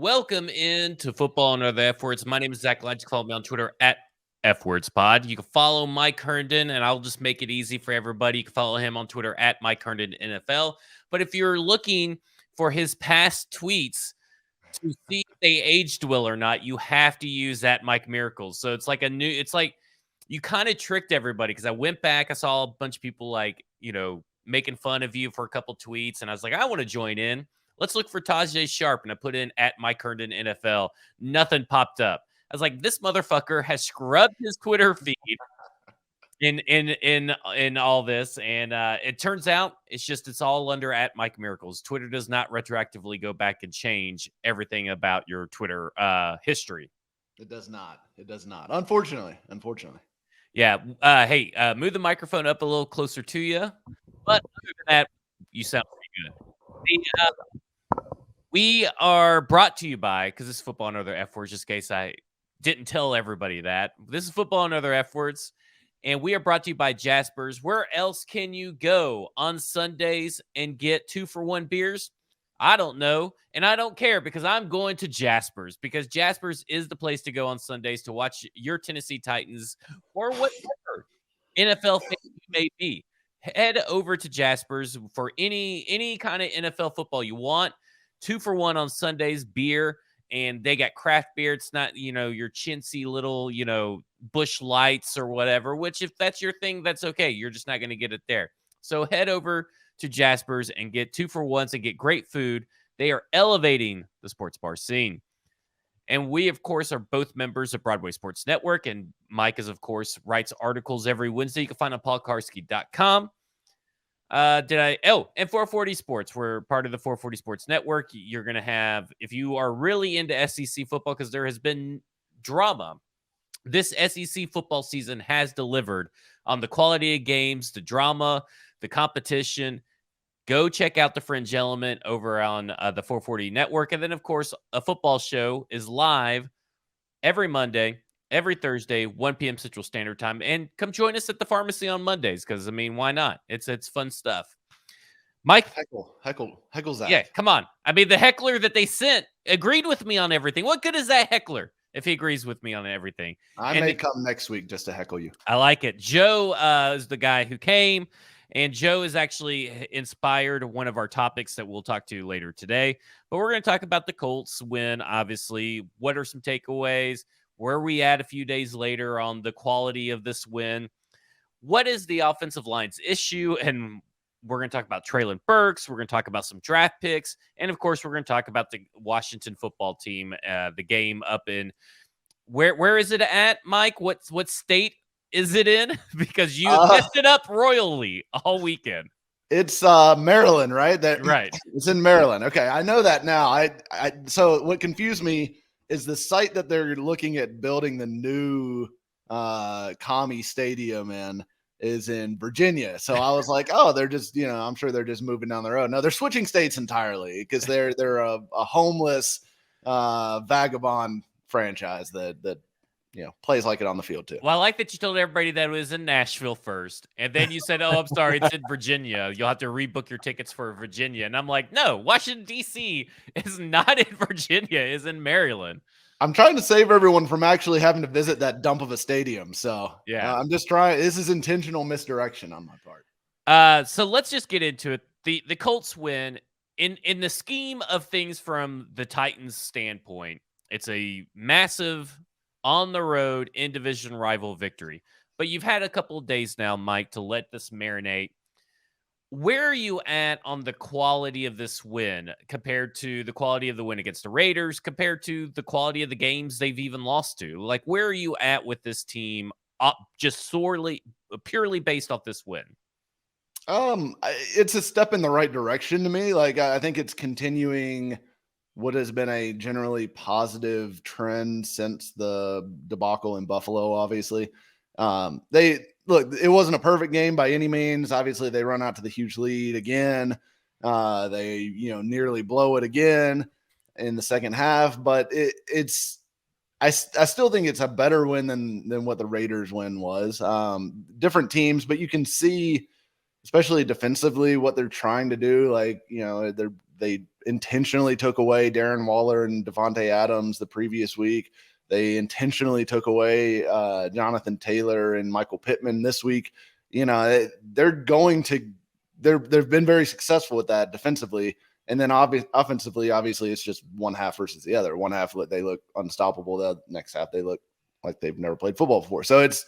Welcome into Football and Other F Words. My name is Zach Lodge. Follow me on Twitter at FWordsPod. You can follow Mike Herndon, and I'll just make it easy for everybody. You can follow him on Twitter at Mike Herndon NFL. But if you're looking for his past tweets to see if they aged well or not, you have to use that Mike Miracles. So it's like you kind of tricked everybody because I went back, I saw a bunch of people making fun of you for a couple tweets, and I was like, I want to join in. Let's look for Tajay Sharp, and I put in at Mike Herndon NFL. Nothing popped up. I was like, this motherfucker has scrubbed his Twitter feed in all this, and it turns out it's all under at Mike Miracles. Twitter does not retroactively go back and change everything about your Twitter history. It does not. Unfortunately. Yeah. Hey, move the microphone up a little closer to you. But other than that, you sound pretty good. We are brought to you by, because this is Football and Other F Words, just in case I didn't tell everybody that. This is Football and Other F Words, and we are brought to you by Jaspers. Where else can you go on Sundays and get 2-for-1 beers? I don't know, and I don't care because I'm going to Jaspers, because Jaspers is the place to go on Sundays to watch your Tennessee Titans or whatever NFL fan you may be. Head over to Jaspers for any kind of NFL football you want. 2-for-1 on Sundays, beer, and they got craft beer. It's not, your chintzy little, Bush Lights or whatever, which if that's your thing, that's okay. You're just not going to get it there. So head over to Jaspers and get 2-for-1s and get great food. They are elevating the sports bar scene. And we, of course, are both members of Broadway Sports Network. And Mike is, of course, writes articles every Wednesday. You can find on paulkarski.com. And 440 Sports. We're part of the 440 Sports Network. You're going to have, if you are really into SEC football, because there has been drama, this SEC football season has delivered on the quality of games, the drama, the competition. Go check out the Fringe Element over on the 440 Network. And then, of course, a football show is live every Monday, every Thursday, 1 p.m. Central Standard Time. And come join us at the pharmacy on Mondays because, why not? It's fun stuff. Mike. Heckle Zach. Yeah, come on. The heckler that they sent agreed with me on everything. What good is that heckler if he agrees with me on everything? I may come next week just to heckle you. I like it. Joe is the guy who came. And Joe is actually inspired one of our topics that we'll talk to later today. But we're going to talk about the Colts win, obviously. What are some takeaways? Where are we at a few days later on the quality of this win? What is the offensive line's issue? And we're going to talk about Treylon Burks. We're going to talk about some draft picks. And, of course, we're going to talk about the Washington football team, the game up in – where is it at, Mike? What state is it in? Because you messed it up royally all weekend. It's Maryland, right? Right. It's in Maryland. Okay, I know that now. So what confused me is the site that they're looking at building the new Commie Stadium in is in Virginia. So I was like, oh, they're just, I'm sure they're just moving down the road. No, they're switching states entirely because they're a homeless vagabond franchise that plays like it on the field too. Well, I like that you told everybody that it was in Nashville first. And then you said, oh, I'm sorry, it's in Virginia. You'll have to rebook your tickets for Virginia. And I'm like, no, Washington, D.C. is not in Virginia, it's in Maryland. I'm trying to save everyone from actually having to visit that dump of a stadium. So yeah, I'm just trying. This is intentional misdirection on my part. So let's just get into it. The Colts win in the scheme of things from the Titans' standpoint. It's a massive on the road in division rival victory. But you've had a couple of days now, Mike, to let this marinate. Where are you at on the quality of this win compared to the quality of the win against the Raiders, compared to the quality of the games they've even lost to? Like, where are you at with this team just purely based off this win? It's a step in the right direction to me. Like, I think it's continuing what has been a generally positive trend since the debacle in Buffalo, obviously. It wasn't a perfect game by any means. Obviously, they run out to the huge lead again. They, nearly blow it again in the second half, but I still think it's a better win than what the Raiders win was. Different teams, but you can see, especially defensively, what they're trying to do. Like, They intentionally took away Darren Waller and Devontae Adams the previous week. They intentionally took away Jonathan Taylor and Michael Pittman this week. They've been very successful with that defensively. And then offensively, obviously, it's just one half versus the other. One half, they look unstoppable. The next half, they look like they've never played football before. So it's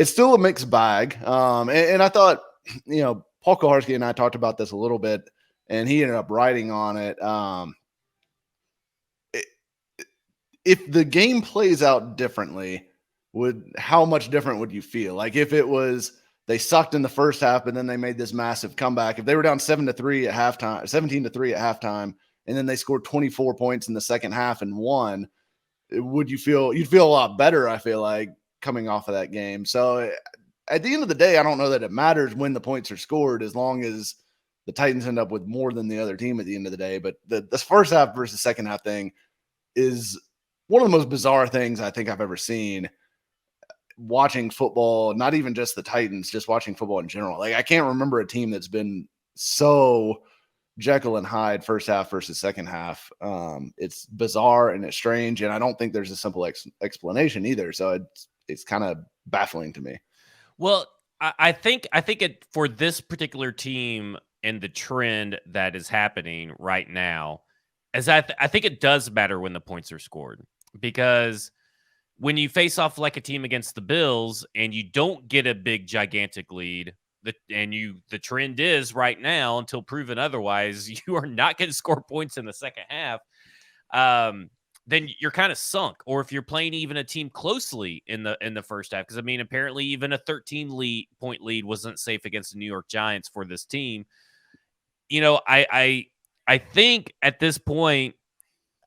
still a mixed bag. And I thought, Paul Koharski and I talked about this a little bit, and he ended up writing on it. If the game plays out differently, how much different would you feel? Like if it was they sucked in the first half, but then they made this massive comeback. If they were down 17-3 at halftime, and then they scored 24 points in the second half and won, you'd feel a lot better, I feel like, coming off of that game. So at the end of the day, I don't know that it matters when the points are scored, as long as the Titans end up with more than the other team at the end of the day. But this first half versus second half thing is one of the most bizarre things I think I've ever seen watching football, not even just the Titans, just watching football in general. Like, I can't remember a team that's been so Jekyll and Hyde first half versus second half. It's bizarre and it's strange, and I don't think there's a simple explanation either. So it's kind of baffling to me. Well, I think it for this particular team and the trend that is happening right now, as I think it does matter when the points are scored, because when you face off like a team against the Bills and you don't get a big gigantic lead, the trend is right now, until proven otherwise, you are not going to score points in the second half. Then you're kind of sunk. Or if you're playing even a team closely in the first half, because I mean, apparently even a 13-point lead wasn't safe against the New York Giants for this team. I think at this point,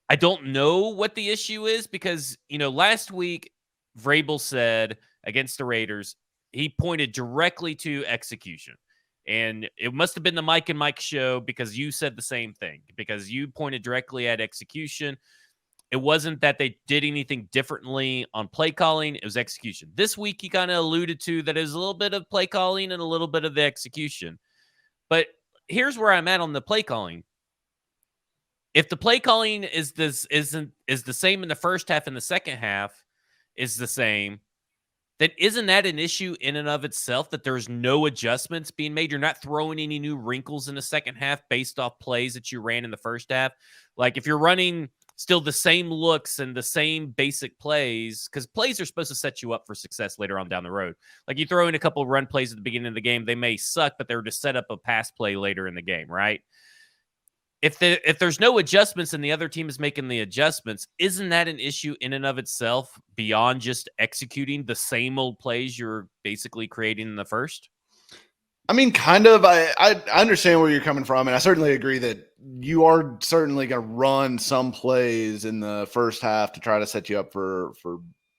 I don't know what the issue is, because last week Vrabel said against the Raiders, he pointed directly to execution. And it must have been the Mike and Mike show, because you said the same thing, because you pointed directly at execution. It wasn't that they did anything differently on play calling. It was execution. This week, he kind of alluded to that it was a little bit of play calling and a little bit of the execution. But here's where I'm at on the play calling. If the play calling is the same in the first half and the second half is the same, then isn't that an issue in and of itself, that there's no adjustments being made? You're not throwing any new wrinkles in the second half based off plays that you ran in the first half. Like if you're running still the same looks and the same basic plays, because plays are supposed to set you up for success later on down the road. Like you throw in a couple of run plays at the beginning of the game, they may suck, but they're to set up a pass play later in the game, right? If there's no adjustments and the other team is making the adjustments, isn't that an issue in and of itself, beyond just executing the same old plays you're basically creating in the first? I mean, kind of. I understand where you're coming from, and I certainly agree that you are certainly going to run some plays in the first half to try to set you up for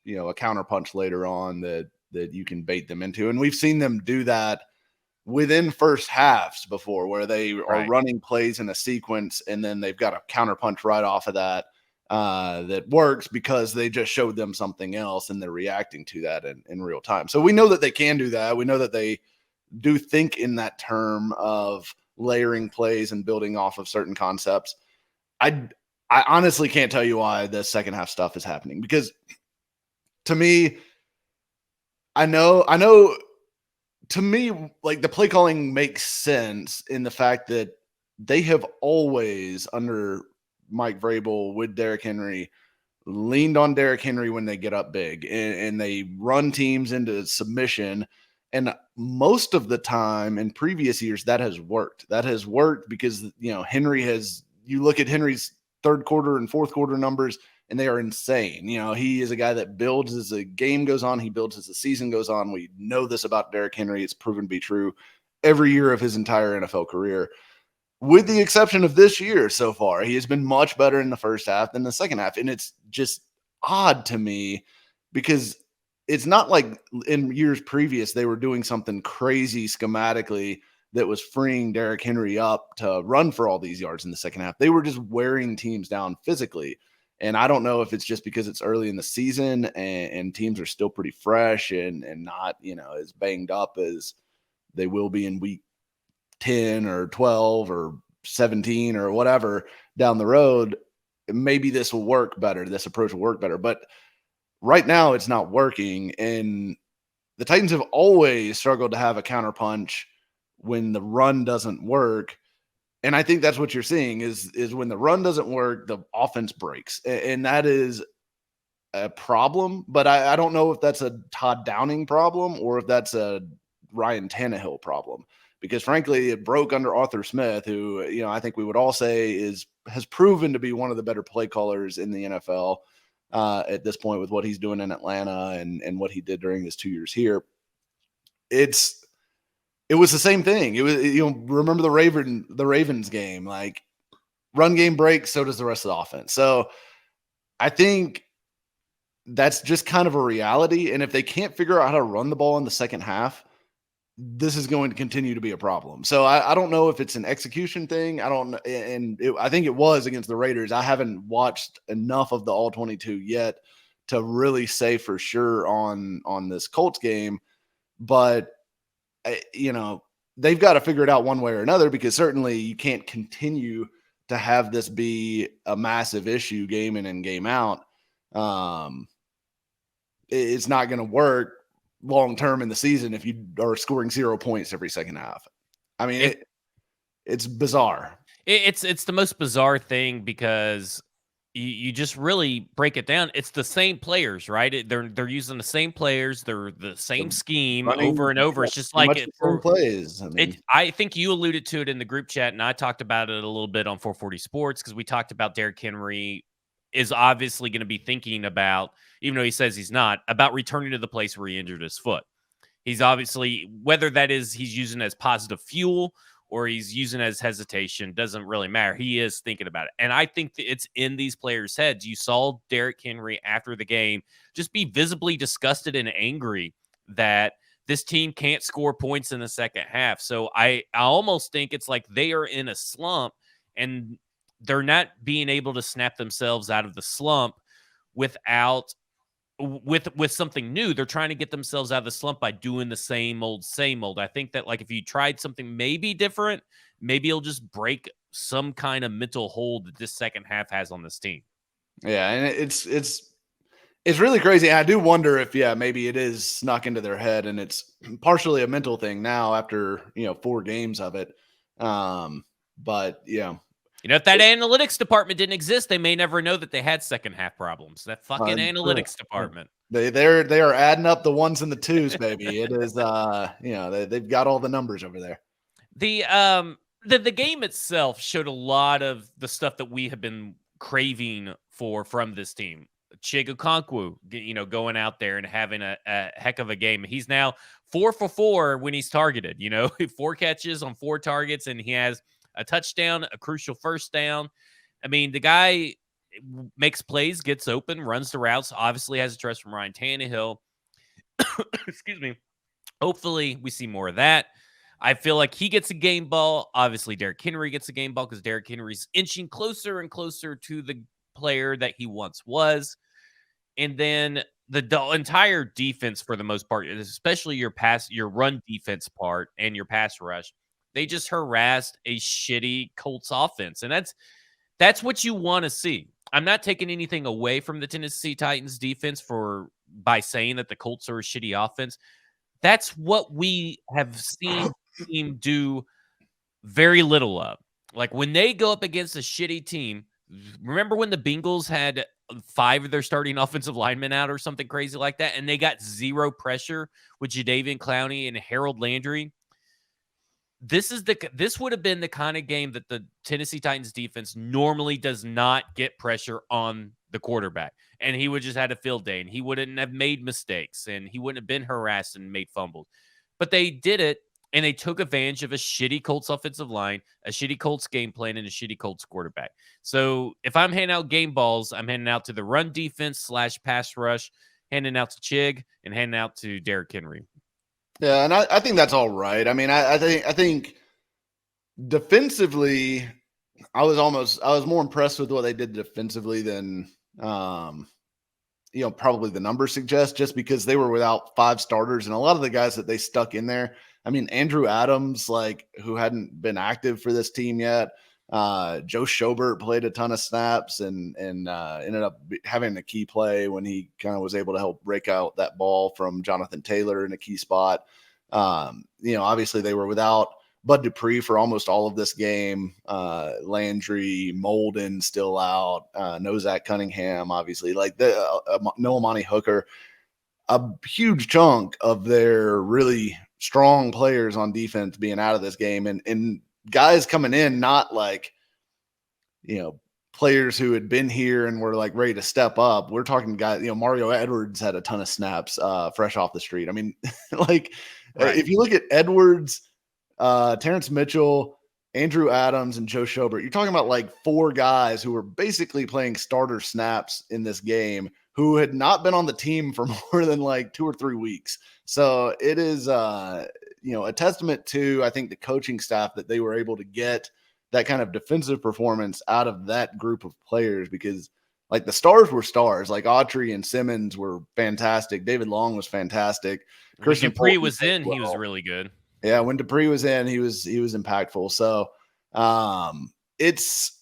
a counter punch later on that you can bait them into. And we've seen them do that within first halves before, where they are running plays in a sequence and then they've got a counter punch right off of that that works because they just showed them something else and they're reacting to that in real time. So we know that they can do that. We know that they do think in that term of layering plays and building off of certain concepts. I honestly can't tell you why the second half stuff is happening, because to me, I know to me, like, the play calling makes sense in the fact that they have always, under Mike Vrabel with Derrick Henry, leaned on Derrick Henry when they get up big, and they run teams into submission. And most of the time in previous years, that has worked. That has worked because, Henry you look at Henry's third quarter and fourth quarter numbers, and they are insane. He is a guy that builds as the game goes on. He builds as the season goes on. We know this about Derrick Henry. It's proven to be true every year of his entire NFL career, with the exception of this year so far. He has been much better in the first half than the second half. And it's just odd to me, because it's not like in years previous they were doing something crazy schematically that was freeing Derrick Henry up to run for all these yards in the second half. They were just wearing teams down physically. And I don't know if it's just because it's early in the season and teams are still pretty fresh and not, as banged up as they will be in week 10 or 12 or 17 or whatever down the road, maybe this will work better. This approach will work better. But right now it's not working. And the Titans have always struggled to have a counterpunch when the run doesn't work. And I think that's what you're seeing is when the run doesn't work, the offense breaks. And that is a problem. But I don't know if that's a Todd Downing problem or if that's a Ryan Tannehill problem. Because frankly, it broke under Arthur Smith, who, I think we would all say has proven to be one of the better play callers in the NFL at this point with what he's doing in Atlanta and what he did during his 2 years here. It was the same thing. It was, remember the Ravens game, like run game breaks, so does the rest of the offense. So I think that's just kind of a reality. And if they can't figure out how to run the ball in the second half, this is going to continue to be a problem. So I don't know if it's an execution thing. I don't, and I think it was against the Raiders. I haven't watched enough of the all 22 yet to really say for sure on this Colts game, but they've got to figure it out one way or another, because certainly you can't continue to have this be a massive issue game in and game out. It's not going to work long-term in the season if you are scoring 0 points every second half. I mean, it's bizarre. It's the most bizarre thing, because you just really break it down. It's the same players, right? They're using the same players. They're the same scheme over and over. It's just like it plays. I think you alluded to it in the group chat, and I talked about it a little bit on 440 Sports, because we talked about Derrick Henry is obviously going to be thinking about, even though he says he's not, about returning to the place where he injured his foot. He's obviously, whether that is he's using as positive fuel or he's using as hesitation, doesn't really matter. He is thinking about it. And I think that it's in these players' heads. You saw Derrick Henry after the game just be visibly disgusted and angry that this team can't score points in the second half. So I almost think it's like they are in a slump, and they're not being able to snap themselves out of the slump with something new. They're trying to get themselves out of the slump by doing the same old. I think that, like, if you tried something maybe different, maybe it'll just break some kind of mental hold that this second half has on this team. Yeah, and it's really crazy. I do wonder if maybe it is snuck into their head, and it's partially a mental thing now after 4 games of it. But if that analytics department didn't exist, they may never know that they had second half problems. That fucking analytics department. They are adding up the ones and the twos, baby. It is they've got all the numbers over there. The game itself showed a lot of the stuff that we have been craving from this team. Chig Okonkwo, going out there and having a heck of a game. He's now 4 for 4 when he's targeted. 4 catches on 4 targets, and he has a touchdown, a crucial first down. I mean, the guy makes plays, gets open, runs the routes, obviously has a trust from Ryan Tannehill. Excuse me. Hopefully we see more of that. I feel like he gets a game ball. Obviously, Derrick Henry gets a game ball, because Derrick Henry's inching closer and closer to the player that he once was. And then the entire defense, for the most part, especially your run defense part and your pass rush, they just harassed a shitty Colts offense. And that's what you want to see. I'm not taking anything away from the Tennessee Titans defense by saying that the Colts are a shitty offense. That's what we have seen the team do very little of. Like, when they go up against a shitty team, remember when the Bengals had 5 of their starting offensive linemen out or something crazy like that, and they got 0 pressure with Jadeveon Clowney and Harold Landry? This would have been the kind of game that the Tennessee Titans defense normally does not get pressure on the quarterback, and he would just had a field day, and he wouldn't have made mistakes, and he wouldn't have been harassed and made fumbles. But they did it, and they took advantage of a shitty Colts offensive line, a shitty Colts game plan, and a shitty Colts quarterback. So if I'm handing out game balls, I'm handing out to the run defense / pass rush, handing out to Chig, and handing out to Derrick Henry. Yeah, and I think that's all right. I mean, I think defensively, I was more impressed with what they did defensively than probably the numbers suggest, just because they were without 5 starters, and a lot of the guys that they stuck in there. I mean, Andrew Adams, who hadn't been active for this team yet, Joe Schobert played a ton of snaps and ended up having a key play when he kind of was able to help break out that ball from Jonathan Taylor in a key spot. Obviously they were without Bud Dupree for almost all of this game. Landry, Molden still out. No Zach Cunningham, obviously. Like no Amani Hooker. A huge chunk of their really strong players on defense being out of this game, and guys coming in, not like, players who had been here and were like ready to step up. We're talking guys, Mario Edwards had a ton of snaps fresh off the street. I mean, like Right. if you look at Edwards, Terrence Mitchell, Andrew Adams, and Joe Schobert, you're talking about like 4 guys who were basically playing starter snaps in this game who had not been on the team for more than like 2 or 3 weeks. So it is, a testament to, I think, the coaching staff that they were able to get that kind of defensive performance out of that group of players, because like the stars were stars. Like Autry and Simmons were fantastic. David Long was fantastic. When Dupree was in, he was really good. Yeah, when Dupree was in, he was impactful. So it's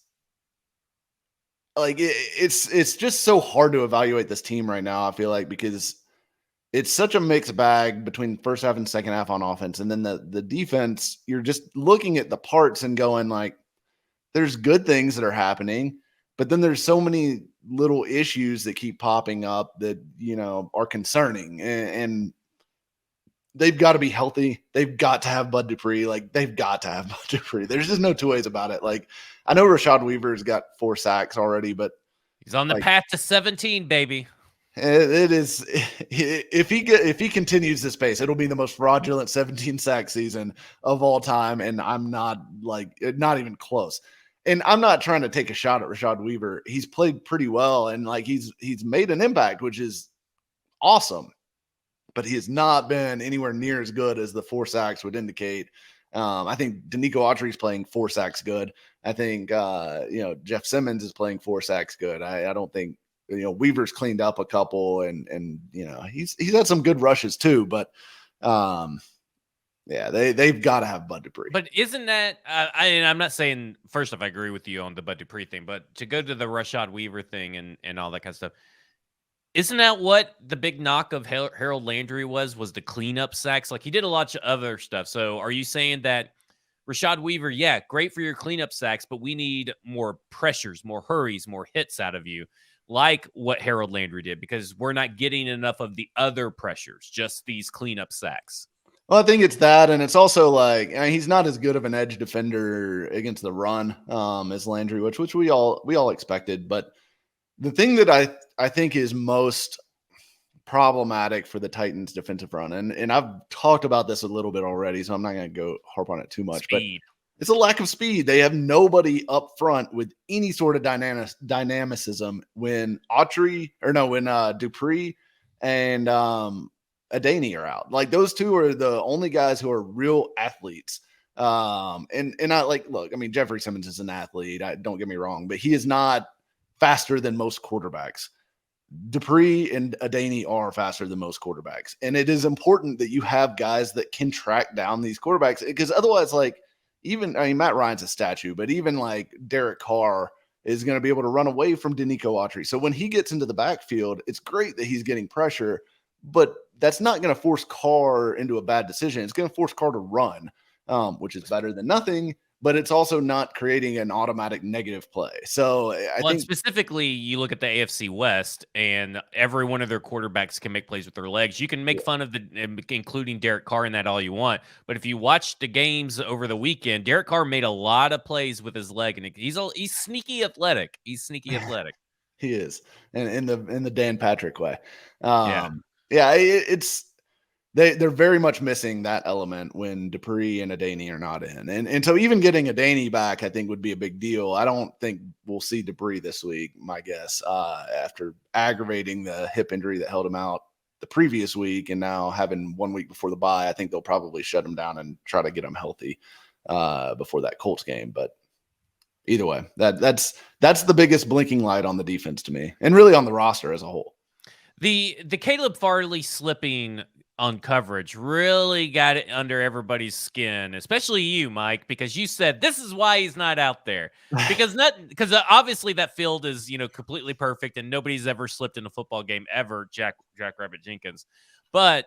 like it's just so hard to evaluate this team right now, I feel like, because it's such a mixed bag between first half and second half on offense. And then the defense, you're just looking at the parts and going like, there's good things that are happening, but then there's so many little issues that keep popping up that, are concerning. And they've got to be healthy. They've got to have Bud Dupree. Like, they've got to have Bud Dupree. There's just no two ways about it. Like, I know Rashad Weaver's got 4 sacks already, but he's on the path to 17, baby. It is, if he continues this pace, it'll be the most fraudulent 17 sack season of all time, and I'm not even close. And I'm not trying to take a shot at Rashad Weaver. He's played pretty well, and like he's made an impact, which is awesome. But he has not been anywhere near as good as the 4 sacks would indicate. I think Danico Autry's playing 4 sacks good. I think Jeff Simmons is playing 4 sacks good. I don't think Weaver's cleaned up a couple, and he's had some good rushes too. But they've got to have Bud Dupree. But isn't that I'm not saying, first off, I agree with you on the Bud Dupree thing, but to go to the Rashad Weaver thing and all that kind of stuff, isn't that what the big knock of Harold Landry was the cleanup sacks? Like, he did a lot of other stuff. So are you saying that Rashad Weaver, yeah, great for your cleanup sacks, but we need more pressures, more hurries, more hits out of you, like what Harold Landry did, because we're not getting enough of the other pressures, just these cleanup sacks? Well, I think it's that, and it's also like, he's not as good of an edge defender against the run as Landry, which we all expected. But the thing that I think is most problematic for the Titans defensive run, and I've talked about this a little bit already, so I'm not going to go harp on it too much, Speed. but it's a lack of speed. They have nobody up front with any sort of dynamicism when Dupree and Adaney are out. Like, those two are the only guys who are real athletes. And I look, I mean, Jeffrey Simmons is an athlete. Don't get me wrong, but he is not faster than most quarterbacks. Dupree and Adaney are faster than most quarterbacks. And it is important that you have guys that can track down these quarterbacks, because otherwise, Matt Ryan's a statue, but even like Derek Carr is going to be able to run away from Danico Autry. So when he gets into the backfield, it's great that he's getting pressure, but that's not going to force Carr into a bad decision. It's going to force Carr to run, which is better than nothing, but it's also not creating an automatic negative play. So I think specifically, you look at the AFC West, and every one of their quarterbacks can make plays with their legs. You can make fun of including Derek Carr in that all you want, but if you watch the games over the weekend, Derek Carr made a lot of plays with his leg, and he's sneaky athletic. He's sneaky athletic. He is, and in the Dan Patrick way. They're very much missing that element when Dupree and Adaney are not in. And so even getting Adaney back, I think, would be a big deal. I don't think we'll see Dupree this week, my guess, after aggravating the hip injury that held him out the previous week, and now having 1 week before the bye. I think they'll probably shut him down and try to get him healthy before that Colts game. But either way, that's the biggest blinking light on the defense to me, and really on the roster as a whole. The Caleb Farley slipping on coverage really got it under everybody's skin, especially you, Mike, because you said this is why he's not out there. Because obviously that field is, completely perfect and nobody's ever slipped in a football game ever, Jack Rabbit Jenkins. But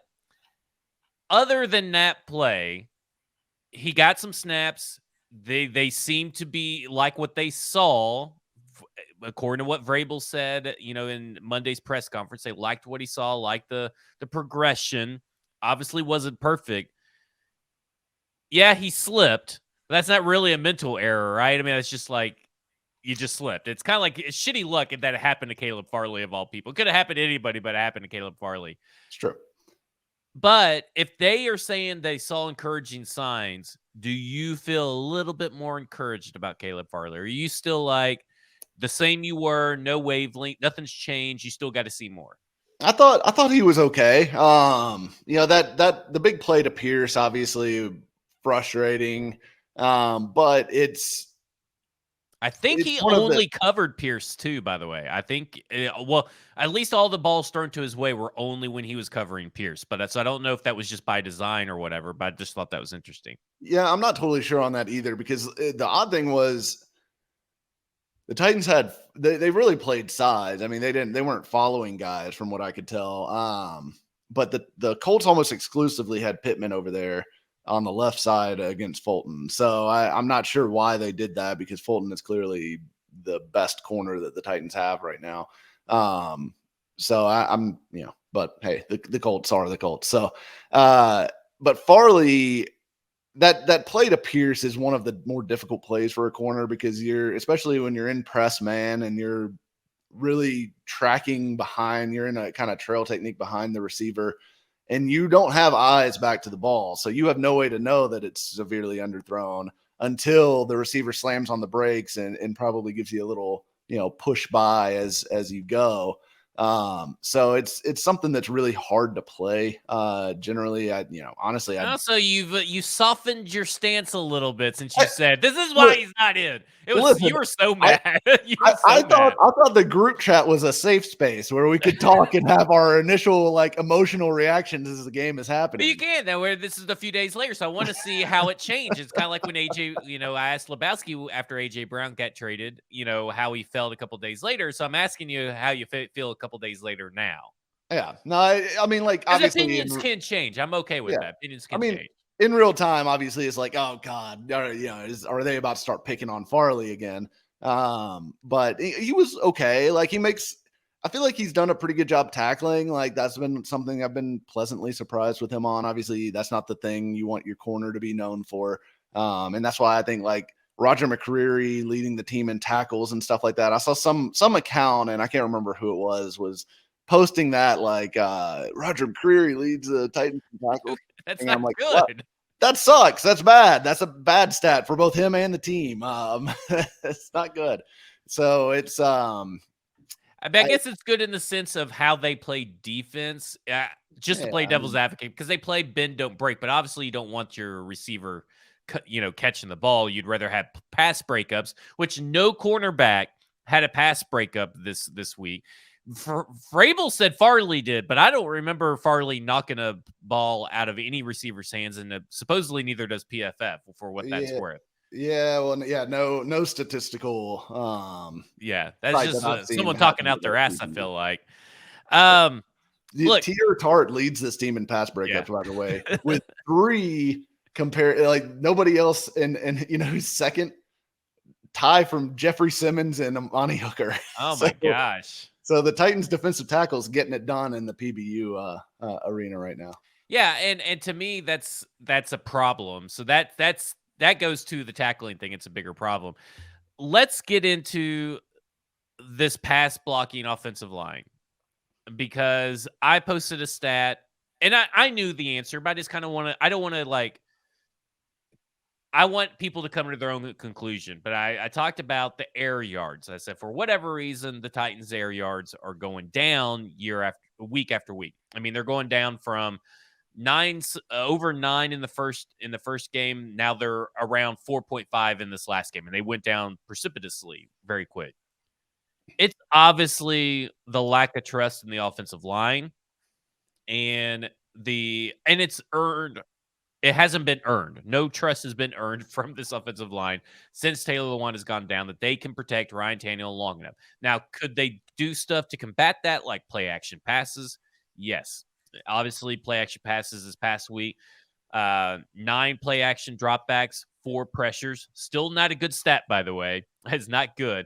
other than that play, he got some snaps. They seem to be like what they saw, according to what Vrabel said, in Monday's press conference. They liked what he saw, liked the progression. Obviously wasn't perfect. Yeah, he slipped. But that's not really a mental error, right? I mean, it's just like you just slipped. It's kind of like shitty luck that it happened to Caleb Farley of all people. It could have happened to anybody, but it happened to Caleb Farley. It's true. But if they are saying they saw encouraging signs, do you feel a little bit more encouraged about Caleb Farley? Or are you still like the same you were, no wavelength, nothing's changed, you still got to see more? I thought he was okay. That the big play to Pierce, obviously frustrating. But I think he only covered Pierce too, by the way. I think, at least all the balls thrown to his way were only when he was covering Pierce. But I don't know if that was just by design or whatever, but I just thought that was interesting. Yeah, I'm not totally sure on that either, because the odd thing was the Titans they really played size. I mean, they weren't following guys from what I could tell. But the Colts almost exclusively had Pittman over there on the left side against Fulton. So I'm not sure why they did that, because Fulton is clearly the best corner that the Titans have right now. So I'm, but hey, the Colts are the Colts. So, but Farley, that play to Pierce is one of the more difficult plays for a corner, because especially when you're in press man and you're really tracking behind, you're in a kind of trail technique behind the receiver, and you don't have eyes back to the ball. So you have no way to know that it's severely underthrown until the receiver slams on the brakes and probably gives you a little, push by as you go. So it's something that's really hard to play. Generally, honestly, also you softened your stance a little bit since you said this is why he's not in. You were so mad. I thought the group chat was a safe space where we could talk and have our initial emotional reactions as the game is happening. But you can now. Where this is a few days later, so I want to see how it changed. It's kind of like when AJ, I asked Lebowski after AJ Brown got traded, how he felt a couple days later. So I'm asking you how you feel a couple days later now. Yeah, no, I mean, obviously opinions can change. I'm okay with that. Opinions can change. In real time, obviously, it's like, oh God, are they about to start picking on Farley again? But he was okay. I feel like he's done a pretty good job tackling. That's been something I've been pleasantly surprised with him on. Obviously, that's not the thing you want your corner to be known for. And that's why I think Roger McCreary leading the team in tackles and stuff like that. I saw some account, and I can't remember who it was posting that Roger McCreary leads the Titans in tackles. That's not good. What? That sucks. That's bad. That's a bad stat for both him and the team. It's not good. So it's I guess it's good in the sense of how they play defense. Just to play devil's advocate, because they play bend don't break, but obviously you don't want your receiver, catching the ball. You'd rather have pass breakups, which no cornerback had a pass breakup this week. Vrabel said Farley did, but I don't remember Farley knocking a ball out of any receiver's hands, and supposedly neither does PFF for what that's worth. Yeah, well, yeah, no statistical. That's just someone talking out their ass. I feel like. Look, Tier Tart leads this team in pass breakups, by the way, with 3 compared. Nobody else, and who's second? Tie from Jeffrey Simmons and Amani Hooker. Oh my gosh. So the Titans defensive tackles getting it done in the PBU arena right now. Yeah, and to me that's a problem. So that goes to the tackling thing. It's a bigger problem. Let's get into this pass blocking offensive line, because I posted a stat, and I knew the answer, but I just kind of I want people to come to their own conclusion. But I talked about the air yards. I said, for whatever reason, the Titans' air yards are going down week after week. I mean, they're going down from over 9 in the first game. Now they're around 4.5 in this last game, and they went down precipitously very quick. It's obviously the lack of trust in the offensive line and it's earned. It hasn't been earned. No trust has been earned from this offensive line since Taylor Lewan has gone down that they can protect Ryan Tannehill long enough. Now, could they do stuff to combat that, like play action passes? Yes. Obviously, play action passes this past week. 9 play action dropbacks, 4 pressures. Still not a good stat, by the way. It's not good.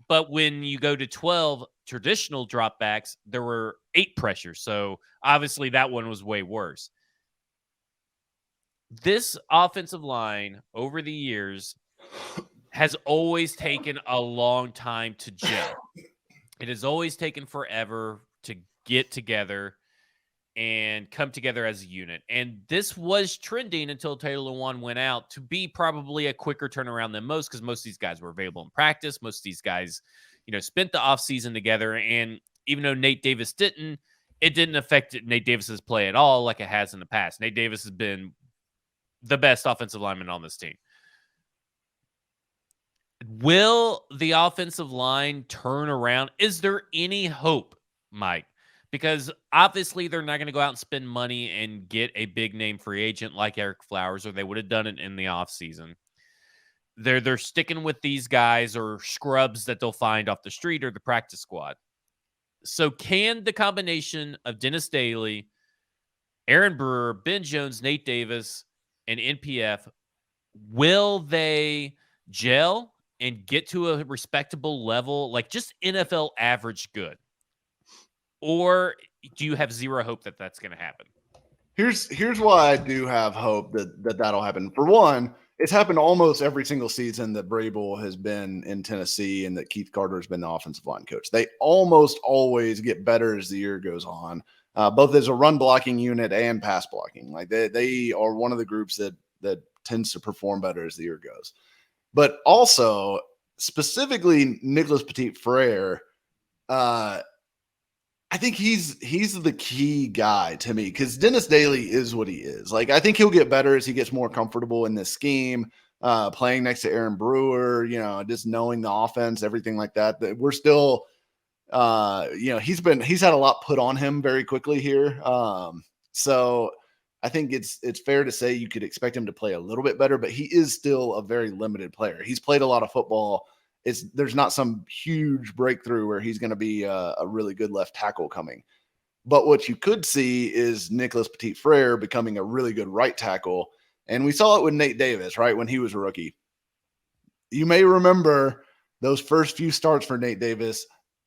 But when you go to 12 traditional dropbacks, there were 8 pressures. So obviously that one was way worse. This offensive line over the years has always taken a long time to gel. It has always taken forever to get together and come together as a unit. And this was trending until Taylor Lewan went out to be probably a quicker turnaround than most because most of these guys were available in practice. Most of these guys, spent the offseason together. And even though Nate Davis didn't, it didn't affect Nate Davis's play at all like it has in the past. Nate Davis has been the best offensive lineman on this team. Will the offensive line turn around? Is there any hope, Mike? Because obviously they're not going to go out and spend money and get a big name free agent like Eric Flowers, or they would have done it in the offseason. They're sticking with these guys or scrubs that they'll find off the street or the practice squad. So can the combination of Dennis Daly, Aaron Brewer, Ben Jones, Nate Davis, and NPF, will they gel and get to a respectable level, like just NFL average good? Or do you have zero hope that that's going to happen? Here's why I do have hope that that'll happen. For one, it's happened almost every single season that Vrabel has been in Tennessee and that Keith Carter has been the offensive line coach. They almost always get better as the year goes on, both as a run blocking unit and pass blocking. Like they are one of the groups that tends to perform better as the year goes. But also, specifically, Nicholas Petit-Frere, I think he's the key guy to me because Dennis Daly is what he is. Like, I think he'll get better as he gets more comfortable in this scheme, playing next to Aaron Brewer, just knowing the offense, everything like that. That we're still, he's had a lot put on him very quickly here. So I think it's fair to say you could expect him to play a little bit better, but he is still a very limited player. He's played a lot of football. There's not some huge breakthrough where he's going to be a really good left tackle coming. But what you could see is Nicholas Petit-Frere becoming a really good right tackle. And we saw it with Nate Davis, right, when he was a rookie. You may remember those first few starts for Nate Davis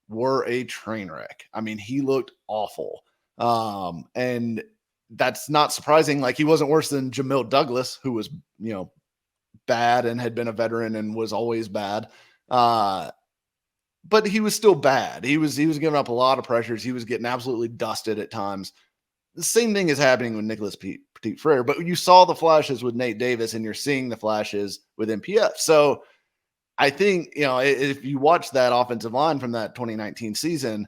were a train wreck. I mean, he looked awful. And that's not surprising. Like, he wasn't worse than Jamil Douglas, who was, bad and had been a veteran and was always bad. But he was still bad. He was giving up a lot of pressures. He was getting absolutely dusted at times. The same thing is happening with Nicholas Petit-Frere, but you saw the flashes with Nate Davis and you're seeing the flashes with NPF. So I think, if you watch that offensive line from that 2019 season,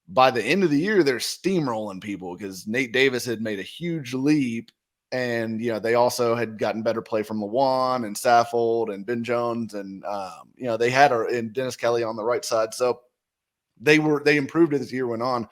by the end of the year, they're steamrolling people because Nate Davis had made a huge leap. And, they also had gotten better play from Lewan and Saffold and Ben Jones. And, they had and Dennis Kelly on the right side. So they improved as the year went on.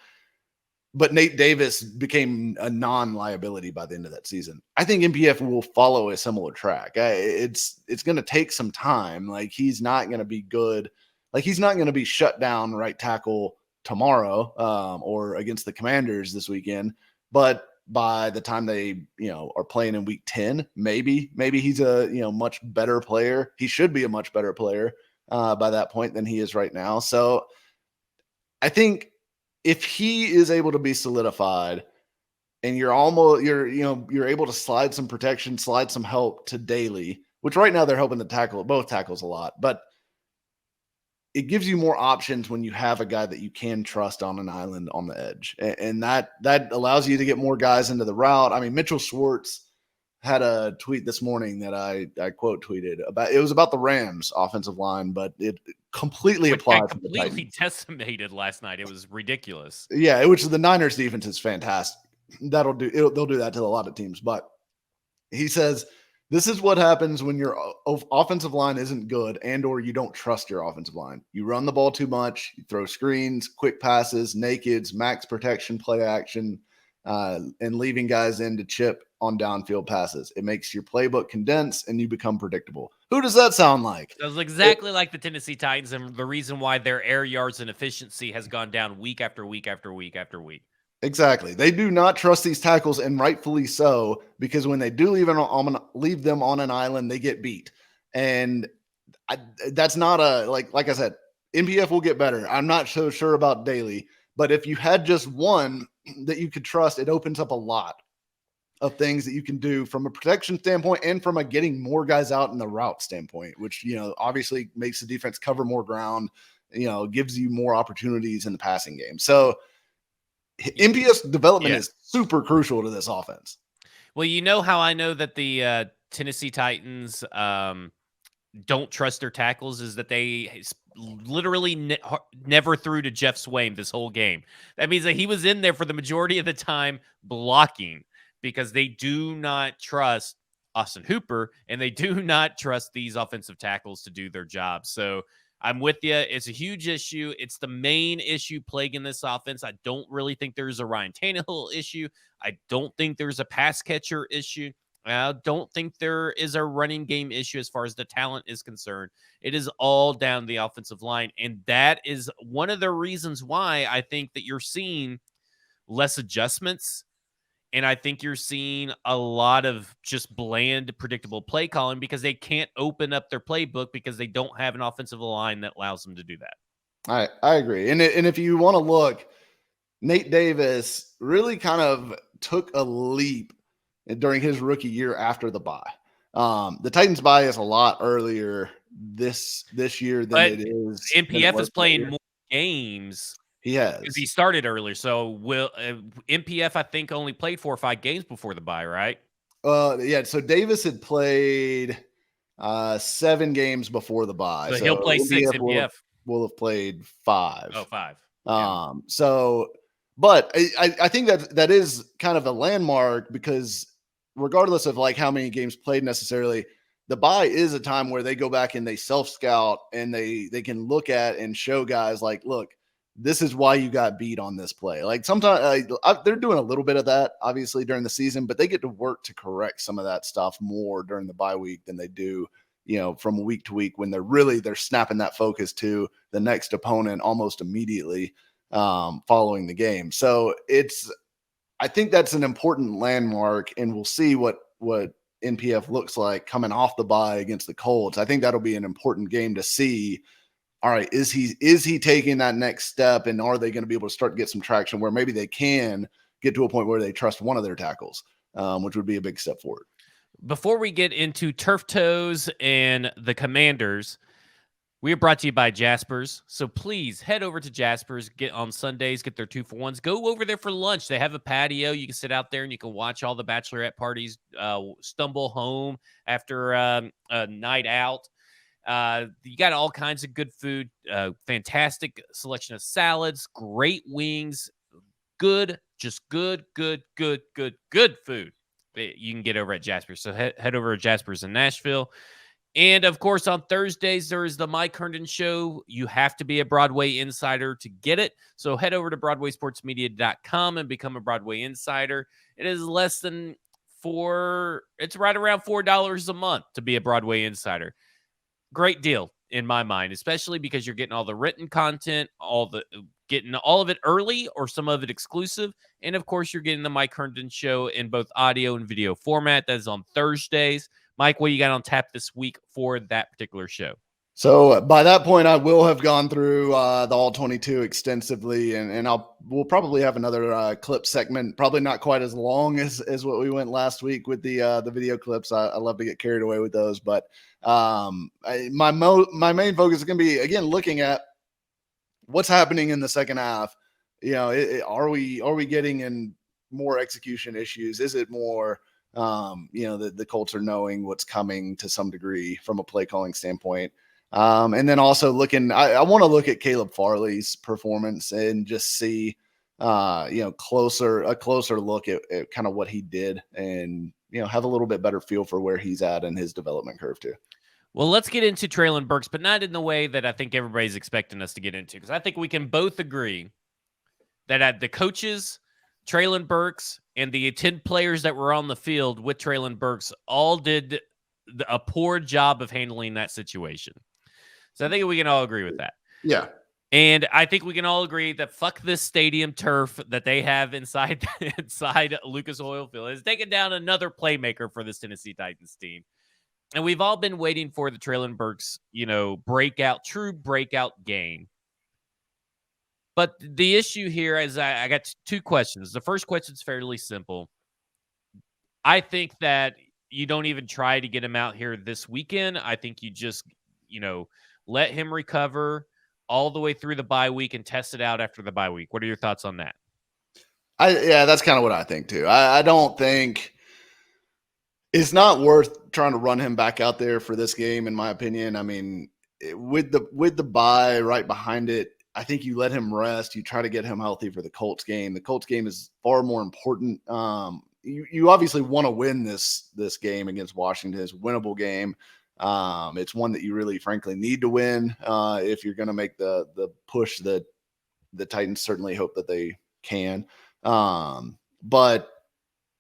But Nate Davis became a non-liability by the end of that season. I think NPF will follow a similar track. It's going to take some time. Like, he's not going to be good. Like, he's not going to be shut down right tackle tomorrow or against the Commanders this weekend. But by the time they, are playing in week 10, maybe he's a, much better player. He should be a much better player by that point than he is right now. So I think if he is able to be solidified and you're able to slide some protection, slide some help to Daly, which right now they're helping both tackles a lot, but it gives you more options when you have a guy that you can trust on an island on the edge. And that allows you to get more guys into the route. I mean, Mitchell Schwartz had a tweet this morning that I quote tweeted about. It was about the Rams offensive line, but it completely applies to the Titans. Completely decimated last night. It was ridiculous. Yeah, which the Niners defense is fantastic. They'll do that to a lot of teams. But he says, This is what happens when your offensive line isn't good or you don't trust your offensive line. You run the ball too much, you throw screens, quick passes, nakeds, max protection, play action, and leaving guys in to chip on downfield passes. It makes your playbook condense and you become predictable. Who does that sound like? Sounds exactly like the Tennessee Titans, and the reason why their air yards and efficiency has gone down week after week after week after week. Exactly. They do not trust these tackles, and rightfully so, because when they do leave them on an island, they get beat. And that's not like I said, NPF will get better. I'm not so sure about daily, but if you had just one that you could trust, it opens up a lot of things that you can do from a protection standpoint and from a getting more guys out in the route standpoint, which, obviously makes the defense cover more ground, gives you more opportunities in the passing game. So NPS development is super crucial to this offense. Well, you know how I know that the Tennessee Titans don't trust their tackles is that they literally never threw to Jeff Swaim this whole game. That means that he was in there for the majority of the time blocking, because they do not trust Austin Hooper and they do not trust these offensive tackles to do their job. So I'm with you. It's a huge issue. It's the main issue plaguing this offense. I don't really think there's a Ryan Tannehill issue. I don't think there's a pass catcher issue. I don't think there is a running game issue as far as the talent is concerned. It is all down the offensive line. And that is one of the reasons why I think that you're seeing less adjustments. And I think you're seeing a lot of just bland, predictable play calling because they can't open up their playbook because they don't have an offensive line that allows them to do that. I agree. And if you want to look, Nate Davis really kind of took a leap during his rookie year after the bye. The Titans bye is a lot earlier this year than it is. NPF is playing more games. He has. Because he started earlier. So NPF, I think, only played 4 or 5 games before the bye, right? Yeah. So Davis had played 7 games before the bye. So he'll play 6. NPF will have played 5. Oh, 5. Yeah. So, but I think that is kind of a landmark, because regardless of like how many games played necessarily, the bye is a time where they go back and they self-scout and they can look at and show guys like, look, this is why you got beat on this play. Like sometimes they're doing a little bit of that obviously during the season, but they get to work to correct some of that stuff more during the bye week than they do, from week to week when they're snapping that focus to the next opponent almost immediately following the game. So I think that's an important landmark, and we'll see what NPF looks like coming off the bye against the Colts. I think that'll be an important game to see. All right, is he taking that next step, and are they going to be able to start to get some traction where maybe they can get to a point where they trust one of their tackles, which would be a big step forward. Before we get into Turf Toes and the Commanders, we are brought to you by Jaspers. So please head over to Jaspers, get on Sundays, get their 2-for-1s. Go over there for lunch. They have a patio. You can sit out there and you can watch all the bachelorette parties stumble home after a night out. You got all kinds of good food, fantastic selection of salads, great wings, good food that you can get over at Jaspers. So head over to Jaspers in Nashville. And of course, on Thursdays, there is the Mike Herndon Show. You have to be a Broadway Insider to get it. So head over to BroadwaySportsMedia.com and become a Broadway Insider. It is less than it's right around $4 a month to be a Broadway Insider. Great deal in my mind, especially because you're getting all the written content, getting all of it early or some of it exclusive. And of course, you're getting the Mike Herndon Show in both audio and video format. That is on Thursdays. Mike, what you got on tap this week for that particular show? So by that point, I will have gone through the All 22 extensively, and we'll probably have another clip segment, probably not quite as long as what we went last week with the video clips. I love to get carried away with those, but my main focus is going to be, again, looking at what's happening in the second half. Are we getting in more execution issues? Is it more the Colts are knowing what's coming to some degree from a play calling standpoint? And then also I want to look at Caleb Farley's performance and just see a closer look at kind of what he did, and have a little bit better feel for where he's at in his development curve too. Well, let's get into Treylon Burks, but not in the way that I think everybody's expecting us to get into, because I think we can both agree that the coaches, Treylon Burks, and the 10 players that were on the field with Treylon Burks all did a poor job of handling that situation. So I think we can all agree with that. Yeah. And I think we can all agree that fuck this stadium turf that they have inside Lucas Oil Field. It's taken down another playmaker for this Tennessee Titans team. And we've all been waiting for the Treylon Burks, true breakout game. But the issue here is I got two questions. The first question is fairly simple. I think that you don't even try to get him out here this weekend. I think you just, let him recover all the way through the bye week and test it out after the bye week. What are your thoughts on that? That's kind of what I think too. I don't think it's not worth trying to run him back out there for this game, in my opinion. I mean, with the bye right behind it, I think you let him rest. You try to get him healthy for the Colts game. The Colts game is far more important. You obviously want to win this game against Washington. It's a winnable game. It's one that you really, frankly, need to win if you're going to make the push that the Titans certainly hope that they can. But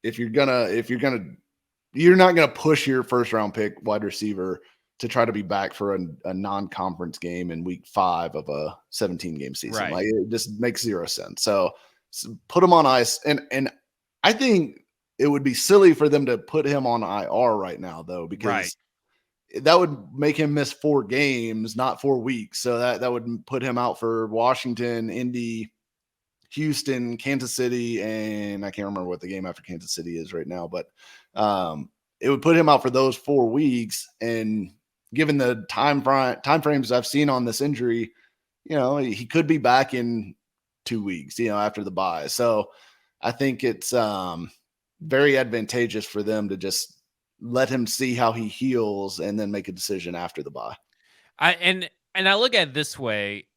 if you're not going to push your first round pick wide receiver to try to be back for a non-conference game in week 5 of a 17 game season. Right. Like, it just makes zero sense. So put him on ice. And I think it would be silly for them to put him on IR right now, though, because that would make him miss 4 games, not 4 weeks. So that would put him out for Washington, Indy, Houston, Kansas City, and I can't remember what the game after Kansas City is right now, but it would put him out for those 4 weeks. And given the time frames I've seen on this injury, he could be back in 2 weeks, after the bye. So I think it's very advantageous for them to just let him see how he heals and then make a decision after the bye. And I look at it this way.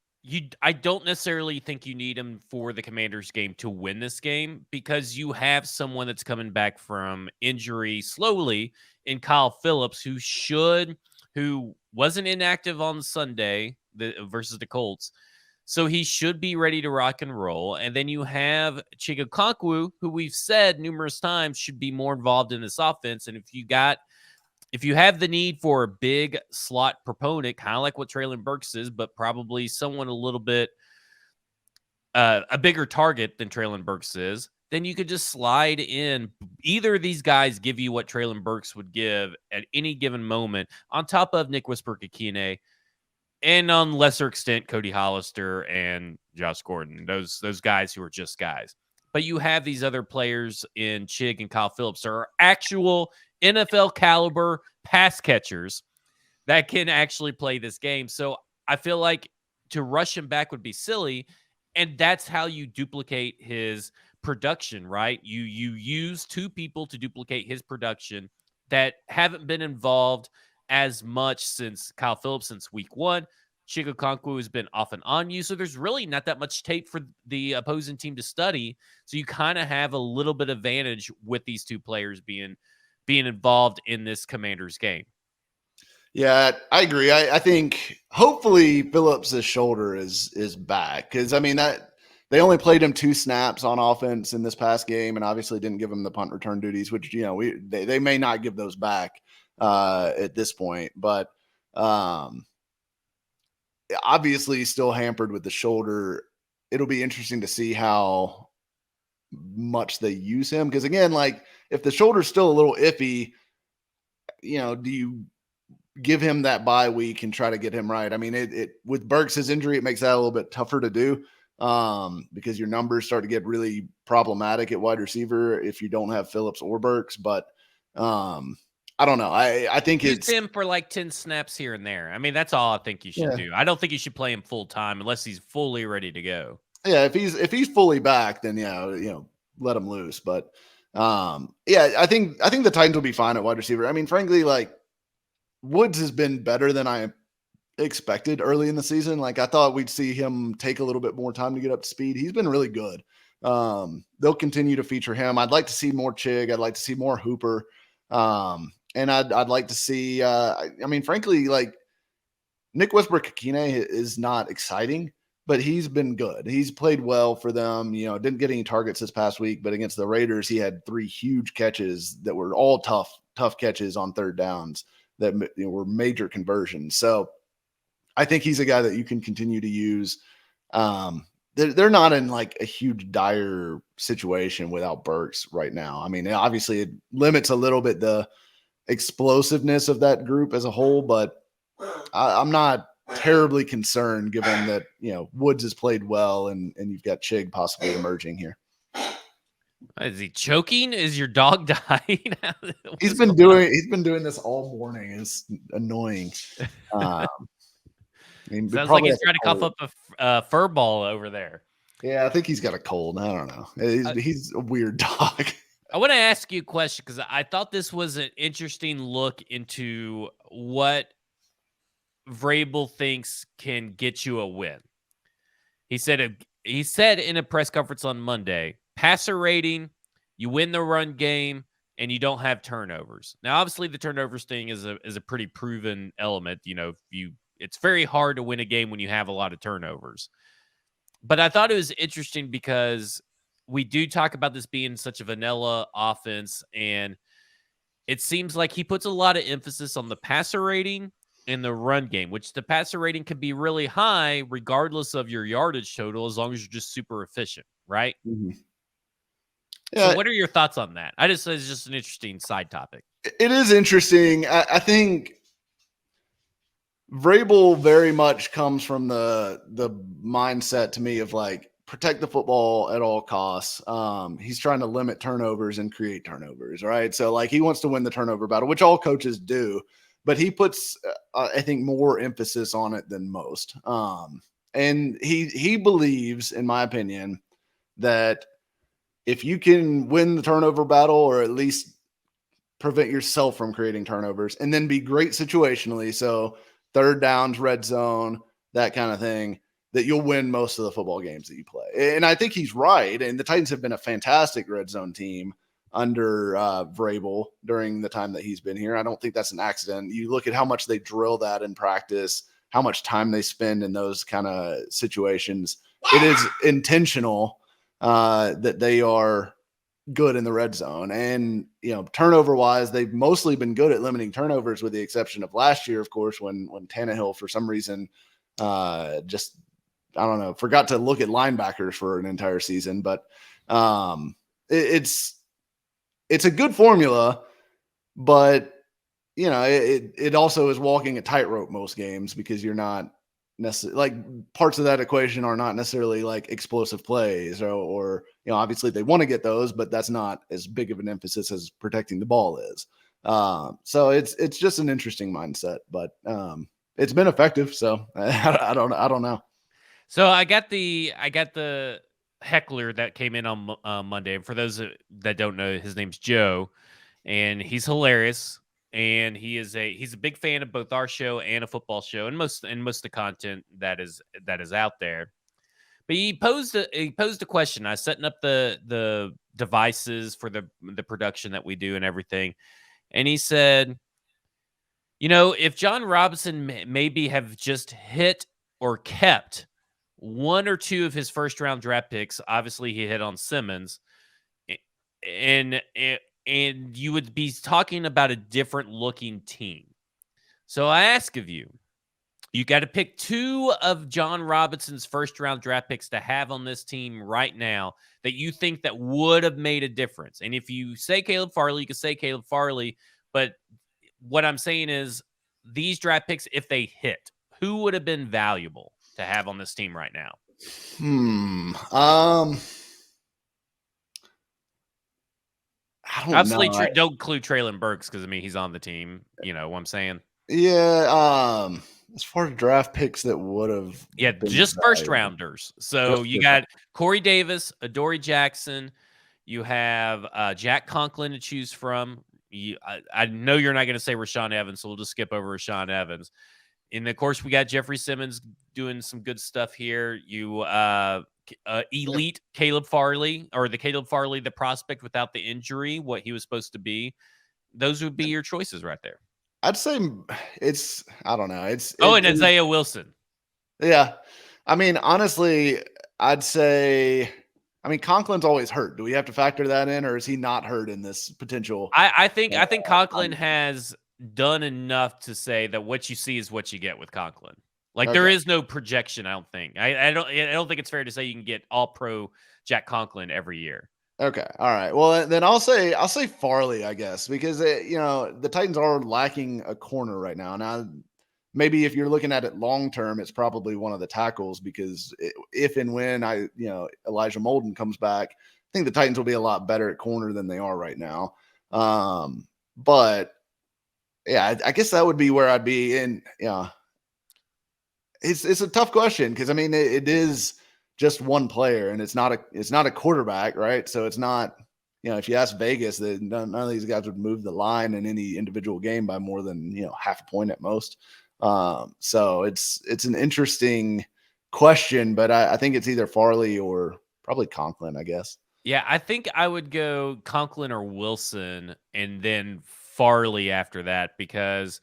I don't necessarily think you need him for the Commanders game to win this game, because you have someone that's coming back from injury slowly in Kyle Phillips, who wasn't inactive on Sunday versus the Colts. So he should be ready to rock and roll. And then you have Chigakonkwu, who we've said numerous times should be more involved in this offense. And if you have the need for a big slot proponent, kind of like what Treylon Burks is, but probably someone a little bit a bigger target than Treylon Burks is, then you could just slide in. Either of these guys give you what Treylon Burks would give at any given moment, on top of Nick Whisper-Kikine, and on lesser extent, Cody Hollister and Josh Gordon, those guys who are just guys. But you have these other players in Chig and Kyle Phillips that are actual NFL caliber pass catchers that can actually play this game. So I feel like to rush him back would be silly. And that's how you duplicate his production, right? You use 2 people to duplicate his production that haven't been involved as much since Kyle Phillips since week 1. Chigakonkwu has been off and on you, so there's really not that much tape for the opposing team to study. So you kind of have a little bit of advantage with these 2 players being involved in this Commanders game. Yeah, I agree. I think hopefully Phillips' shoulder is back, because I mean that they only played him 2 snaps on offense in this past game, and obviously didn't give him the punt return duties, which they may not give those back at this point, but obviously still hampered with the shoulder. It'll be interesting to see how much they use him, because again, like, if the shoulder's still a little iffy, do you give him that bye week and try to get him right? I mean, it with Burks' injury, it makes that a little bit tougher to do, because your numbers start to get really problematic at wide receiver if you don't have Phillips or Burks. But I don't know. I think use it's him for like 10 snaps here and there. I mean, that's all I think you should do. I don't think you should play him full time unless he's fully ready to go. Yeah, if he's fully back, then let him loose. But I think the Titans will be fine at wide receiver. I mean, frankly, like, Woods has been better than I expected early in the season. Like, I thought we'd see him take a little bit more time to get up to speed. He's been really good. they'll continue to feature him. I'd like to see more Chig. I'd like to see more Hooper. And I'd like to see, I mean, frankly, like Nick Westbrook-Akine is not exciting, but he's been good. He's played well for them. Didn't get any targets this past week, but against the Raiders, he had 3 huge catches that were all tough catches on third downs that were major conversions. So I think he's a guy that you can continue to use. They're not in like a huge dire situation without Burks right now. I mean, obviously it limits a little bit the explosiveness of that group as a whole, but I'm not terribly concerned given that, Woods has played well and you've got Chig possibly emerging here. Is he choking? Is your dog dying? He's been doing this all morning. It's annoying. Sounds like he's trying to cough up a fur ball over there. Yeah, I think he's got a cold. I don't know. He's a weird dog. I want to ask you a question because I thought this was an interesting look into what Vrabel thinks can get you a win. He said in a press conference on Monday, passer rating, you win the run game, and you don't have turnovers. Now, obviously, the turnovers thing is a pretty proven element. It's very hard to win a game when you have a lot of turnovers. But I thought it was interesting because we do talk about this being such a vanilla offense, and it seems like he puts a lot of emphasis on the passer rating and the run game, which the passer rating can be really high regardless of your yardage total as long as you're just super efficient, right? Mm-hmm. Yeah. So what are your thoughts on that? It's just an interesting side topic. It is interesting. I think Vrabel very much comes from the mindset to me of like protect the football at all costs. He's trying to limit turnovers and create turnovers, right? So like he wants to win the turnover battle, which all coaches do, but he puts, I think, more emphasis on it than most. And he believes, in my opinion, that if you can win the turnover battle or at least prevent yourself from creating turnovers and then be great situationally, so third downs, red zone, that kind of thing, that you'll win most of the football games that you play. And I think he's right. And the Titans have been a fantastic red zone team under Vrabel during the time that he's been here. I don't think that's an accident. You look at how much they drill that in practice, how much time they spend in those kind of situations. It is intentional that they are good in the red zone. And, turnover wise, they've mostly been good at limiting turnovers with the exception of last year, of course, when Tannehill, for some reason, just, I don't know, forgot to look at linebackers for an entire season. But it's a good formula, but it also is walking a tightrope most games because you're not necessarily like parts of that equation are not necessarily like explosive plays or obviously they want to get those, but that's not as big of an emphasis as protecting the ball is. So it's just an interesting mindset, but it's been effective. So I don't know. So I got the heckler that came in on Monday. And for those that don't know, his name's Joe, and he's hilarious. And he's a big fan of both our show and a football show, and most of the content that is out there. But he posed a question. I was setting up the devices for the production that we do and everything, and he said, if Jon Robinson maybe have just hit or kept one or two of his first round draft picks, obviously he hit on Simmons, and you would be talking about a different looking team. So I ask of you, you got to pick 2 of Jon Robinson's first round draft picks to have on this team right now that you think that would have made a difference. And if you say Caleb Farley, you can say Caleb Farley. But what I'm saying is these draft picks, if they hit, who would have been valuable to have on this team right now? I don't Obviously, know. don't include Treylon Burks because, he's on the team. You know what I'm saying? Yeah. As far as draft picks that would have. Yeah, just first rounders. So you got Corey Davis, Adoree Jackson. You have Jack Conklin to choose from. I know you're not going to say Rashaan Evans, so we'll just skip over Rashaan Evans. And, of course, we got Jeffrey Simmons doing some good stuff here. You elite Caleb Farley, or the Caleb Farley, the prospect without the injury, what he was supposed to be. Those would be your choices right there. I'd say it's, I don't know. And Isaiah Wilson. Yeah. I mean, honestly, I'd say, I mean, Conklin's always hurt. Do we have to factor that in, or is he not hurt in this potential? I think Conklin has done enough to say that what you see is what you get with Conklin. Like, there is no projection, I don't think. I don't think it's fair to say you can get all pro Jack Conklin every year. Okay. All right. Well, then I'll say Farley, I guess, because the Titans are lacking a corner right now. Now, maybe if you're looking at it long term, it's probably one of the tackles, because if and when Elijah Molden comes back, I think the Titans will be a lot better at corner than they are right now. But yeah, I guess that would be where I'd be. And it's a tough question, because I mean it is just one player, and it's not a quarterback, right? So it's not, if you ask Vegas, that none of these guys would move the line in any individual game by more than half a point at most. So it's an interesting question, but I think it's either Farley or probably Conklin, I guess. Yeah, I think I would go Conklin or Wilson, and then Farley after that, because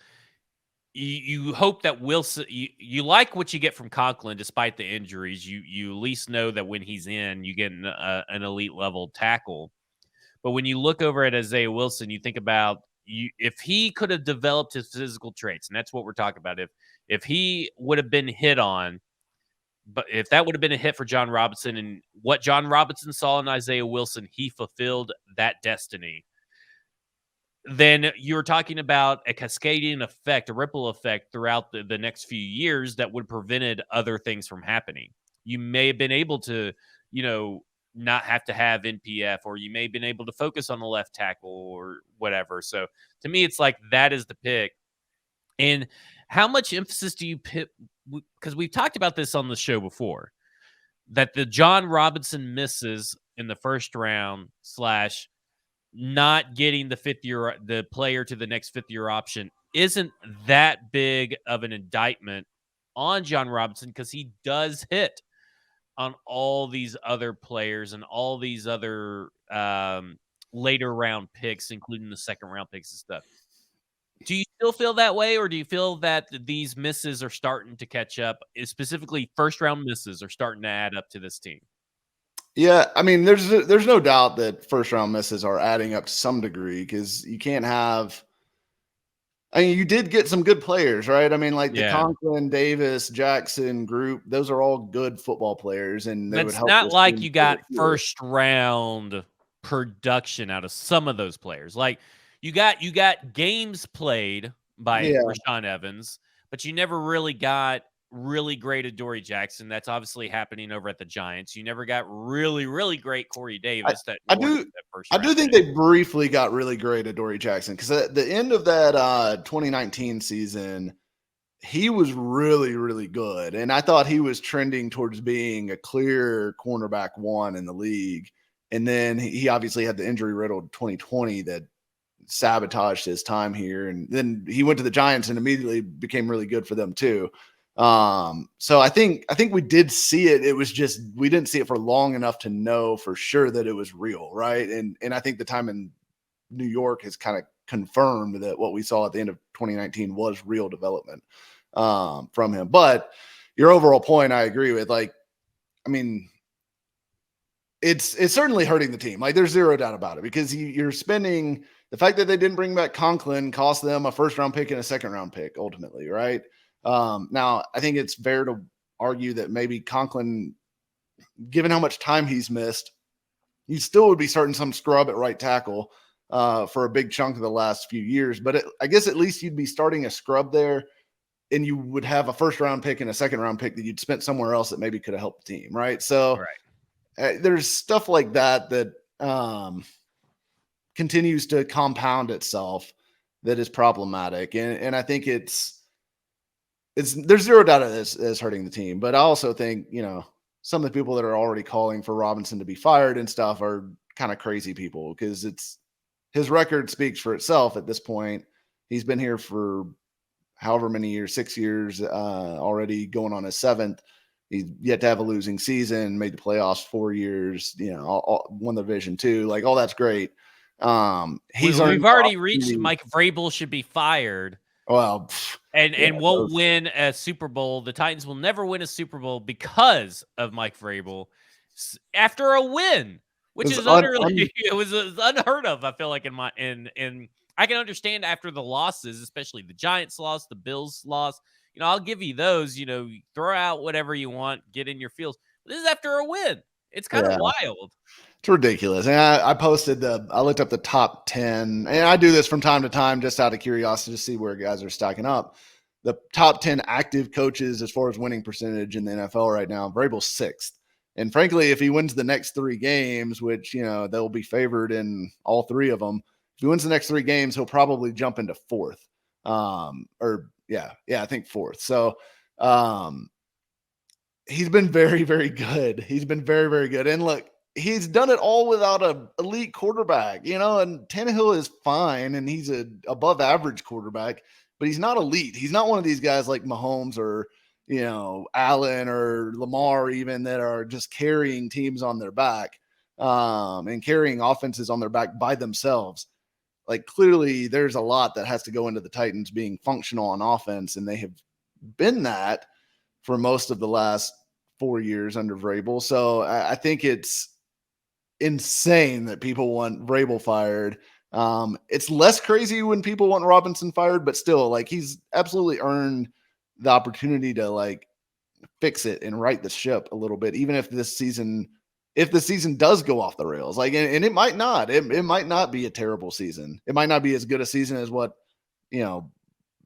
you hope that Wilson, you like what you get from Conklin despite the injuries. You at least know that when he's in, you get an elite level tackle. But when you look over at Isaiah Wilson, you think about if he could have developed his physical traits, and that's what we're talking about. If he would have been hit on, but if that would have been a hit for Jon Robinson, and what Jon Robinson saw in Isaiah Wilson, he fulfilled that destiny. Then you're talking about a cascading effect, a ripple effect throughout the next few years that would have prevented other things from happening. You may have been able to, not have to have NPF, or you may have been able to focus on the left tackle or whatever. So to me, it's like that is the pick. And how much emphasis do you put? Because we've talked about this on the show before, that the Jon Robinson misses in the first round / not getting the player to the next fifth year option isn't that big of an indictment on Jon Robinson, because he does hit on all these other players and all these other later round picks, including the second round picks and stuff. Do you still feel that way, or do you feel that these misses are starting to catch up? Specifically, first round misses are starting to add up to this team. Yeah, I mean, there's no doubt that first round misses are adding up to some degree, because you can't have. I mean, you did get some good players, right? I mean, like the Conklin, Davis, Jackson group; those are all good football players, and they would help. It's not like you got first round production out of some of those players. Like you got games played by Rashaan Evans, but you never really got really great Adoree Jackson. That's obviously happening over at the Giants. You never got really, really great Corey Davis. I do think they briefly got really great Adoree Jackson, because at the end of that 2019 season, he was really, really good. And I thought he was trending towards being a clear cornerback one in the league. And then he obviously had the injury riddled 2020 that sabotaged his time here. And then he went to the Giants and immediately became really good for them too. So I think we did see it. It was just, we didn't see it for long enough to know for sure that it was real. Right. And I think the time in New York has kind of confirmed that what we saw at the end of 2019 was real development, from him. But your overall point, I agree with. Like, I mean, it's certainly hurting the team. Like, there's zero doubt about it, because you're spending, the fact that they didn't bring back Conklin cost them a first round pick and a second round pick ultimately. Right. Now, I think it's fair to argue that maybe Conklin, given how much time he's missed, you still would be starting some scrub at right tackle for a big chunk of the last few years. But I guess at least you'd be starting a scrub there, and you would have a first round pick and a second round pick that you'd spent somewhere else that maybe could have helped the team. Right. So there's stuff like that continues to compound itself that is problematic. And I think there's zero doubt it's hurting the team. But I also think, some of the people that are already calling for Robinson to be fired and stuff are kind of crazy people, because his record speaks for itself at this point. He's been here for however many years, 6 years, already going on his 7th. He's yet to have a losing season, made the playoffs 4 years, won the division too. Like, all that's great. He's We've earned already reached Mike Vrabel should be fired. Well, and won't win a Super Bowl. The Titans will never win a Super Bowl because of Mike Vrabel after a win, which is utterly it was unheard of. I feel like in I can understand after the losses, especially the Giants loss, the Bills loss. I'll give you those. Throw out whatever you want, get in your feels. But this is after a win. It's kind of wild. It's ridiculous. And I looked up the top 10, and I do this from time to time just out of curiosity to see where guys are stacking up. The top 10 active coaches as far as winning percentage in the NFL right now, Vrabel's 6th. And frankly, if he wins the next 3 games, which, they'll be favored in all 3 of them, if he wins the next 3 games, he'll probably jump into 4th. I think 4th. So he's been very, very good. He's been very, very good. And look, he's done it all without an elite quarterback, and Tannehill is fine, and he's a above average quarterback, but he's not elite. He's not one of these guys like Mahomes or, Allen or Lamar even, that are just carrying teams on their back and carrying offenses on their back by themselves. Like, clearly there's a lot that has to go into the Titans being functional on offense, and they have been that for most of the last 4 years under Vrabel. So I think it's insane that people want Vrabel fired. It's less crazy when people want Robinson fired, but still, like, he's absolutely earned the opportunity to, like, fix it and right the ship a little bit, even if the season does go off the rails. Like, and it might not. It might not be a terrible season. It might not be as good a season as what,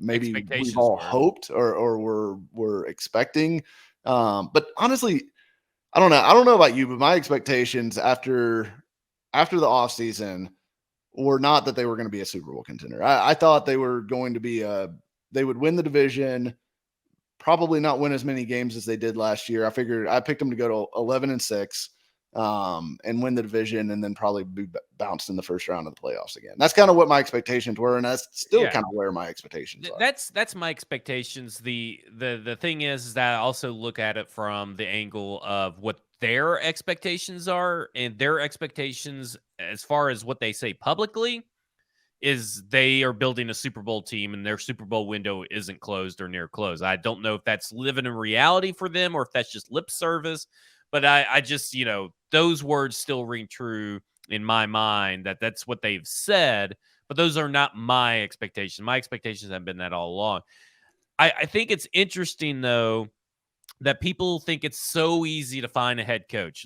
maybe we've all hoped or we're expecting. But honestly, I don't know. I don't know about you, but my expectations after the offseason were not that they were going to be a Super Bowl contender. I thought they were going to be they would win the division, probably not win as many games as they did last year. I picked them to go to 11-6 and win the division, and then probably be bounced in the first round of the playoffs again. That's kind of what my expectations were, and that's still kind of where my expectations are. That's my expectations. The thing is that I also look at it from the angle of what their expectations are, and their expectations as far as what they say publicly is they are building a Super Bowl team, and their Super Bowl window isn't closed or near closed. I don't know if that's living in reality for them or if that's just lip service. But I just, those words still ring true in my mind, that's what they've said, but those are not my expectations. My expectations have been that all along. I think it's interesting, though, that people think it's so easy to find a head coach.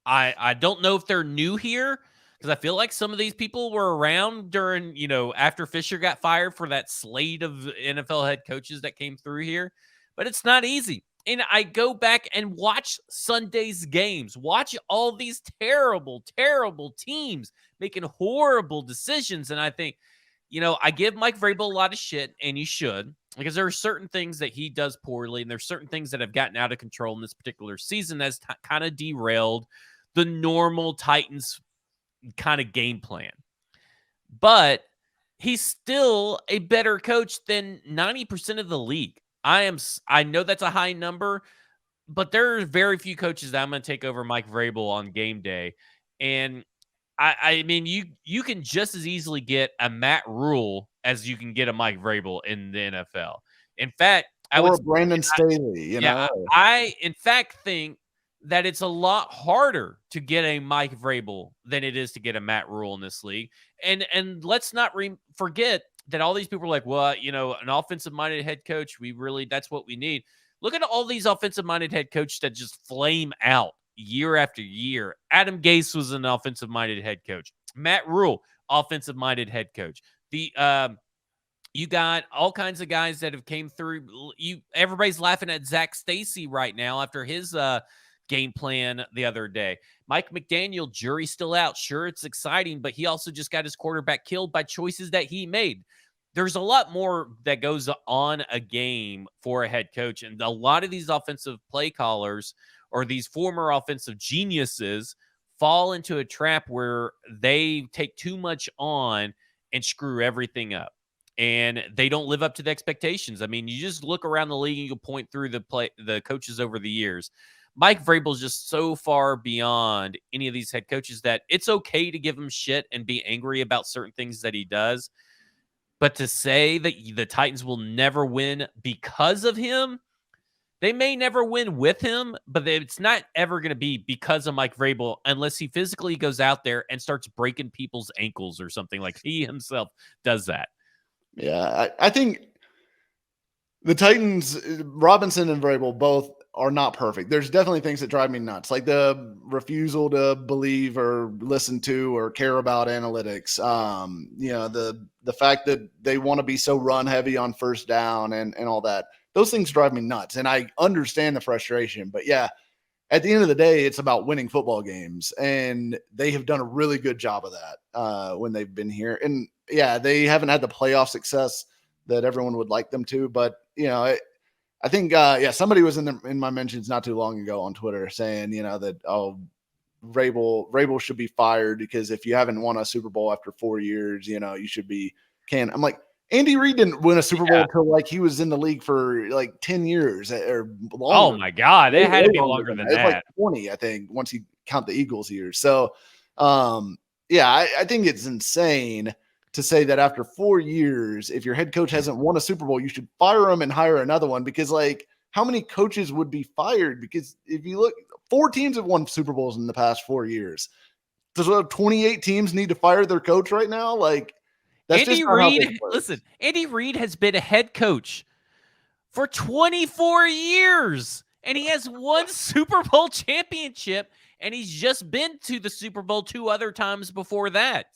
I don't know if they're new here, because I feel like some of these people were around during, after Fisher got fired for that slate of NFL head coaches that came through here, but it's not easy. And I go back and watch Sunday's games, watch all these terrible, terrible teams making horrible decisions. And I think, I give Mike Vrabel a lot of shit, and you should, because there are certain things that he does poorly, and there's certain things that have gotten out of control in this particular season that's kind of derailed the normal Titans kind of game plan. But he's still a better coach than 90% of the league. I know that's a high number, but there are very few coaches that I'm going to take over Mike Vrabel on game day. And I mean, you can just as easily get a Matt Rule as you can get a Mike Vrabel in the NFL. In fact, Brandon Staley, I in fact think that it's a lot harder to get a Mike Vrabel than it is to get a Matt Rule in this league. And let's not forget that all these people are like, well, an offensive-minded head coach, that's what we need. Look at all these offensive-minded head coaches that just flame out year after year. Adam Gase was an offensive-minded head coach. Matt Rule, offensive-minded head coach. You got all kinds of guys that have came through. Everybody's laughing at Zach Stacy right now after his game plan the other day. Mike McDaniel, jury's still out. Sure, it's exciting, but he also just got his quarterback killed by choices that he made. There's a lot more that goes on a game for a head coach, and a lot of these offensive play callers or these former offensive geniuses fall into a trap where they take too much on and screw everything up. and they don't live up to the expectations. I mean, you just look around the league and you point through the coaches over the years. Mike Vrabel is just so far beyond any of these head coaches that it's okay to give him shit and be angry about certain things that he does. But to say that the Titans will never win because of him, they may never win with him, but it's not ever going to be because of Mike Vrabel unless he physically goes out there and starts breaking people's ankles or something, like he himself does that. Yeah, I think the Titans, Robinson and Vrabel, both are not perfect. There's definitely things that drive me nuts, like the refusal to believe or listen to or care about analytics. The fact that they want to be so run heavy on first down and all that. Those things drive me nuts, and I understand the frustration. But yeah, at the end of the day, it's about winning football games, and they have done a really good job of that when they've been here. And yeah, they haven't had the playoff success that everyone would like them to, but I think somebody was in my mentions not too long ago on Twitter saying that Vrabel should be fired because if you haven't won a Super Bowl after 4 years, you should be canned. I'm like, Andy Reid didn't win a Super Bowl until like he was in the league for like 10 years or longer. Oh my God, it had to be longer than that. It's like 20, I think, once you count the Eagles years. So, I think it's insane to say that after 4 years, if your head coach hasn't won a Super Bowl, you should fire him and hire another one, because like how many coaches would be fired? Because if you look, 4 teams have won Super Bowls in the past 4 years. Does 28 teams need to fire their coach right now? Like, that's Andy Reid, listen, Andy Reid has been a head coach for 24 years, and he has won Super Bowl championship, and he's just been to the Super Bowl 2 other times before that.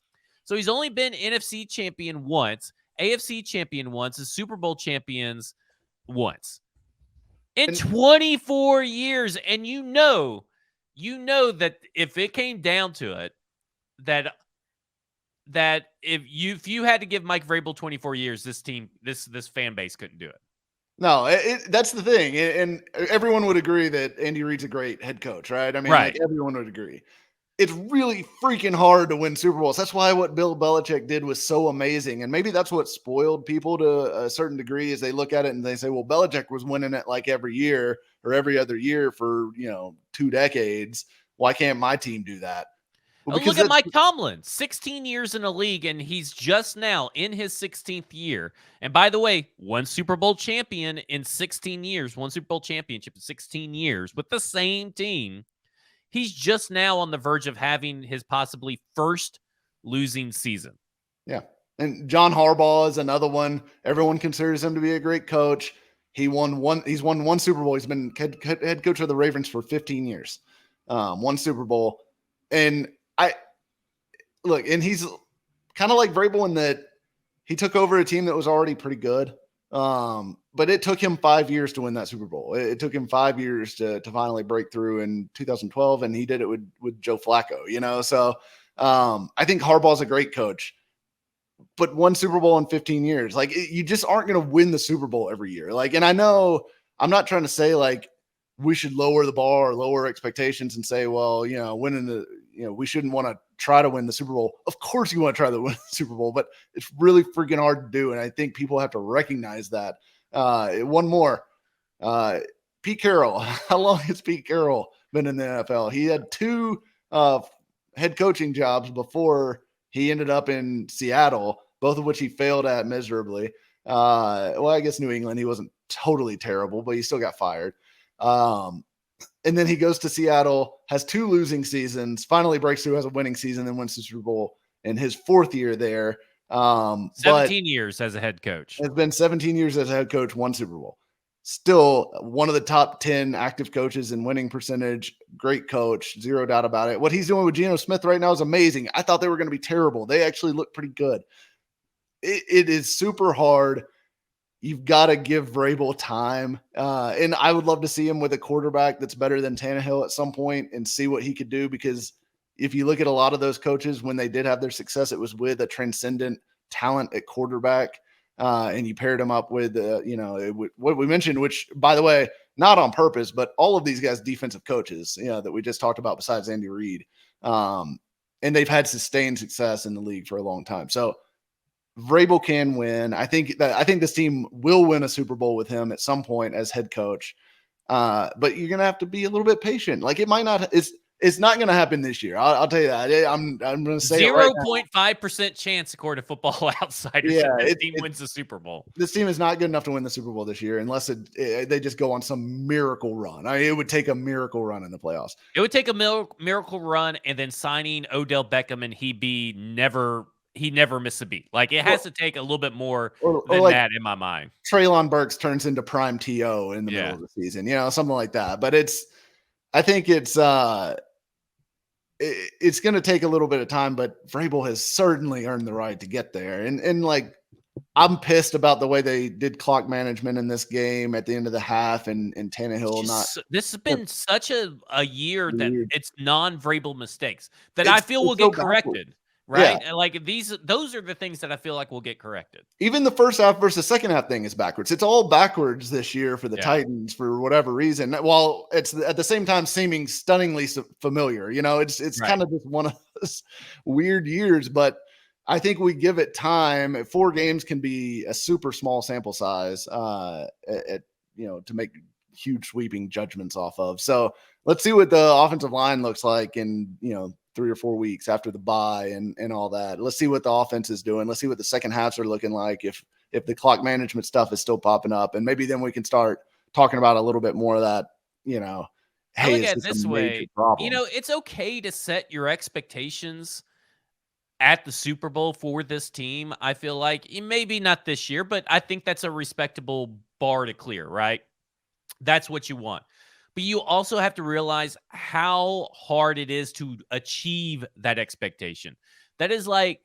So he's only been NFC champion once, AFC champion once, and Super Bowl champions once in 24 years. And you know that if it came down to it, that if you had to give Mike Vrabel 24 years, this team, this fan base couldn't do it. No, that's the thing. And everyone would agree that Andy Reid's a great head coach, right? I mean, right. Like everyone would agree. It's really freaking hard to win Super Bowls. That's why what Bill Belichick did was so amazing. And maybe that's what spoiled people to a certain degree, is they look at it and they say, well, Belichick was winning it like every year or every other year for, 2 decades. Why can't my team do that? Well, look at Mike Tomlin, 16 years in the league, and he's just now in his 16th year. And by the way, one Super Bowl champion in 16 years, one Super Bowl championship in 16 years with the same team. He's just now on the verge of having his possibly first losing season. Yeah. And John Harbaugh is another one. Everyone considers him to be a great coach. He's won one Super Bowl. He's been head coach of the Ravens for 15 years. One Super Bowl. And and he's kind of like Vrabel in that he took over a team that was already pretty good. But it took him 5 years to win that Super Bowl. It took him 5 years to finally break through in 2012, and he did it with Joe Flacco, So I think Harbaugh's a great coach, but one Super Bowl in 15 years, like you just aren't going to win the Super Bowl every year. Like, and I know I'm not trying to say like we should lower the bar or lower expectations and say, well, winning we shouldn't want to try to win the Super Bowl. Of course you want to try to win the Super Bowl, but it's really freaking hard to do. And I think people have to recognize that. One more, Pete Carroll. How long has Pete Carroll been in the NFL? He had 2 head coaching jobs before he ended up in Seattle, both of which he failed at miserably. I guess New England, he wasn't totally terrible, but he still got fired. And then he goes to Seattle, has 2 losing seasons, finally breaks through, has a winning season, then wins the Super Bowl in his 4th year there. 17 years as a head coach. It's been 17 years as a head coach, 1 Super Bowl. Still one of the top 10 active coaches in winning percentage. Great coach, zero doubt about it. What he's doing with Geno Smith right now is amazing. I thought they were going to be terrible. They actually look pretty good. It is super hard. You've got to give Vrabel time. And I would love to see him with a quarterback that's better than Tannehill at some point and see what he could do, because if you look at a lot of those coaches, when they did have their success, it was with a transcendent talent at quarterback. And you paired him up with, what we mentioned, which, by the way, not on purpose, but all of these guys, defensive coaches, that we just talked about besides Andy Reid. And they've had sustained success in the league for a long time. So Vrabel can win. I think this team will win a Super Bowl with him at some point as head coach. But you're gonna have to be a little bit patient. Like it might not. It's not gonna happen this year. I'll tell you that. I'm gonna say 0.5% chance, according to Football Outsiders, Yeah, that this team wins the Super Bowl. This team is not good enough to win the Super Bowl this year unless they just go on some miracle run. I mean, it would take a miracle run in the playoffs. It would take a miracle run, and then signing Odell Beckham, and he never miss a beat. Like it has to take a little bit more than like that in my mind. Treylon Burks turns into prime TO in the middle of the season, something like that. But I think it's going to take a little bit of time, but Vrabel has certainly earned the right to get there. And like, I'm pissed about the way they did clock management in this game at the end of the half, and Tannehill This has been such a year that it's non-Vrabel mistakes that I feel will get corrected. Right. Yeah. Like those are the things that I feel like will get corrected. Even the first half versus second half thing is backwards. It's all backwards this year for the Titans for whatever reason. While it's at the same time seeming stunningly familiar, it's kind of just one of those weird years, but I think we give it time. 4 games can be a super small sample size, to make huge sweeping judgments off of. So let's see what the offensive line looks like in, 3 or 4 weeks after the bye and all that. Let's see what the offense is doing. Let's see what the second halves are looking like. If the clock management stuff is still popping up, and maybe then we can start talking about a little bit more of that, I look at it this way, it's okay to set your expectations at the Super Bowl for this team. I feel like maybe not this year, but I think that's a respectable bar to clear, right? That's what you want. But you also have to realize how hard it is to achieve that expectation. That is like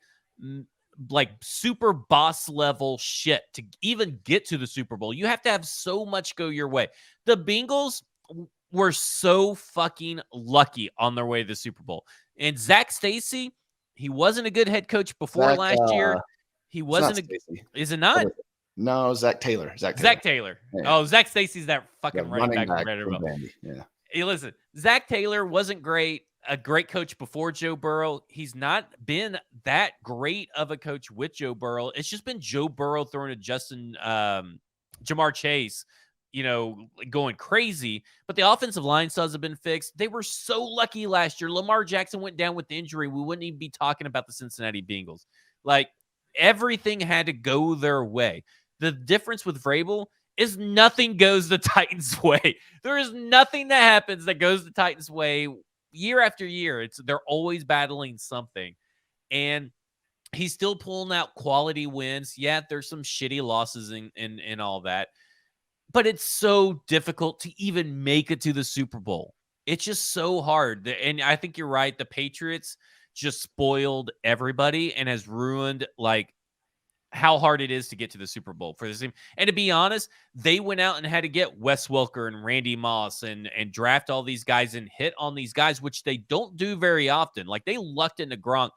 super boss level shit to even get to the Super Bowl. You have to have so much go your way. The Bengals were so fucking lucky on their way to the Super Bowl. And Zach Stacy, he wasn't a good head coach before last year. He wasn't is it not? No, Zach Taylor. Zach Taylor. Yeah. Oh, Zach Stacy's that fucking running back. Yeah. Hey, listen, Zach Taylor wasn't a great coach before Joe Burrow. He's not been that great of a coach with Joe Burrow. It's just been Joe Burrow throwing to Jamar Chase, going crazy. But the offensive line stuff have been fixed. They were so lucky last year. Lamar Jackson went down with the injury. We wouldn't even be talking about the Cincinnati Bengals. Like, everything had to go their way. The difference with Vrabel is nothing goes the Titans' way. There is nothing that happens that goes the Titans' way year after year. They're always battling something. And he's still pulling out quality wins. Yeah, there's some shitty losses in all that. But it's so difficult to even make it to the Super Bowl. It's just so hard. And I think you're right. The Patriots just spoiled everybody and has ruined, how hard it is to get to the Super Bowl for this team. And to be honest, they went out and had to get Wes Welker and Randy Moss and draft all these guys and hit on these guys, which they don't do very often. Like, they lucked into Gronk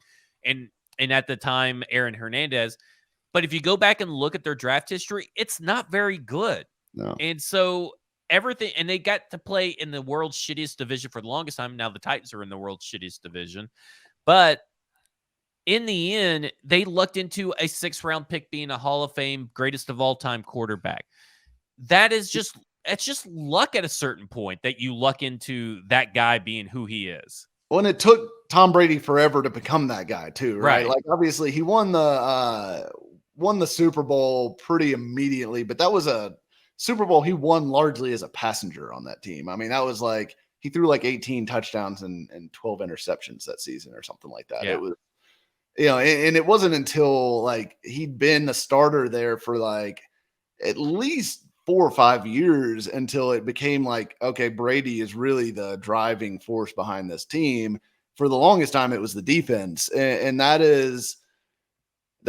and at the time, Aaron Hernandez. But if you go back and look at their draft history, it's not very good. No. And so everything, and they got to play in the world's shittiest division for the longest time. Now the Titans are in the world's shittiest division. But in the end, they lucked into a 6th-round pick being a Hall of Fame greatest of all time quarterback. It's just luck at a certain point that you luck into that guy being who he is. Well, and it took Tom Brady forever to become that guy too, right? Like, obviously he won the Super Bowl pretty immediately, but that was a Super Bowl he won largely as a passenger on that team. I mean, that was like he threw 18 touchdowns and 12 interceptions that season or something like that. Yeah. It was, and it wasn't until he'd been the starter there for at least 4 or 5 years until it became okay, Brady is really the driving force behind this team. For the longest time, it was the defense. And that's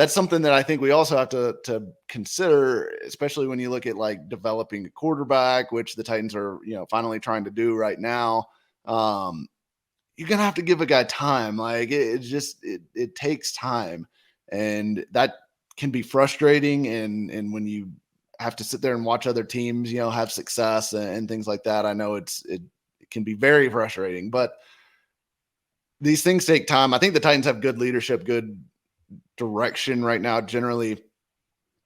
something that I think we also have to consider, especially when you look at developing a quarterback, which the Titans are, finally trying to do right now. You're going to have to give a guy time. It takes time, and that can be frustrating. And when you have to sit there and watch other teams, have success and things like that, I know it can be very frustrating, but these things take time. I think the Titans have good leadership, good direction right now. Generally,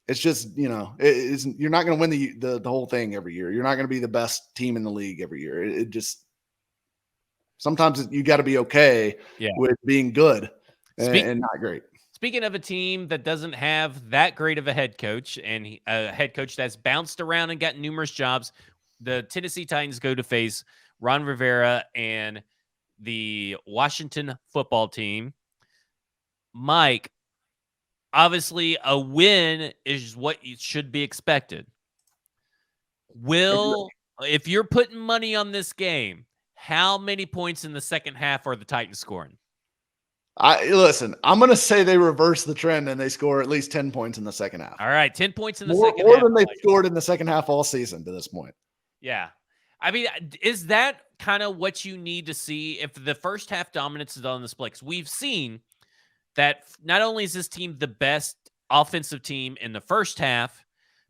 it's just, you're not going to win the whole thing every year. You're not going to be the best team in the league every year. It just sometimes you got to be okay with being good and not great. Speaking of a team that doesn't have that great of a head coach, and a head coach that's bounced around and got numerous jobs, the Tennessee Titans go to face Ron Rivera and the Washington football team. Mike, obviously a win is what should be expected. If you're putting money on this game, how many points in the second half are the Titans scoring? Listen, I'm going to say they reverse the trend and they score at least 10 points in the second half. All right, 10 points in the second half. More than they've scored in the second half all season to this point. Yeah. I mean, is that kind of what you need to see if the first half dominance is on display? Because we've seen that not only is this team the best offensive team in the first half,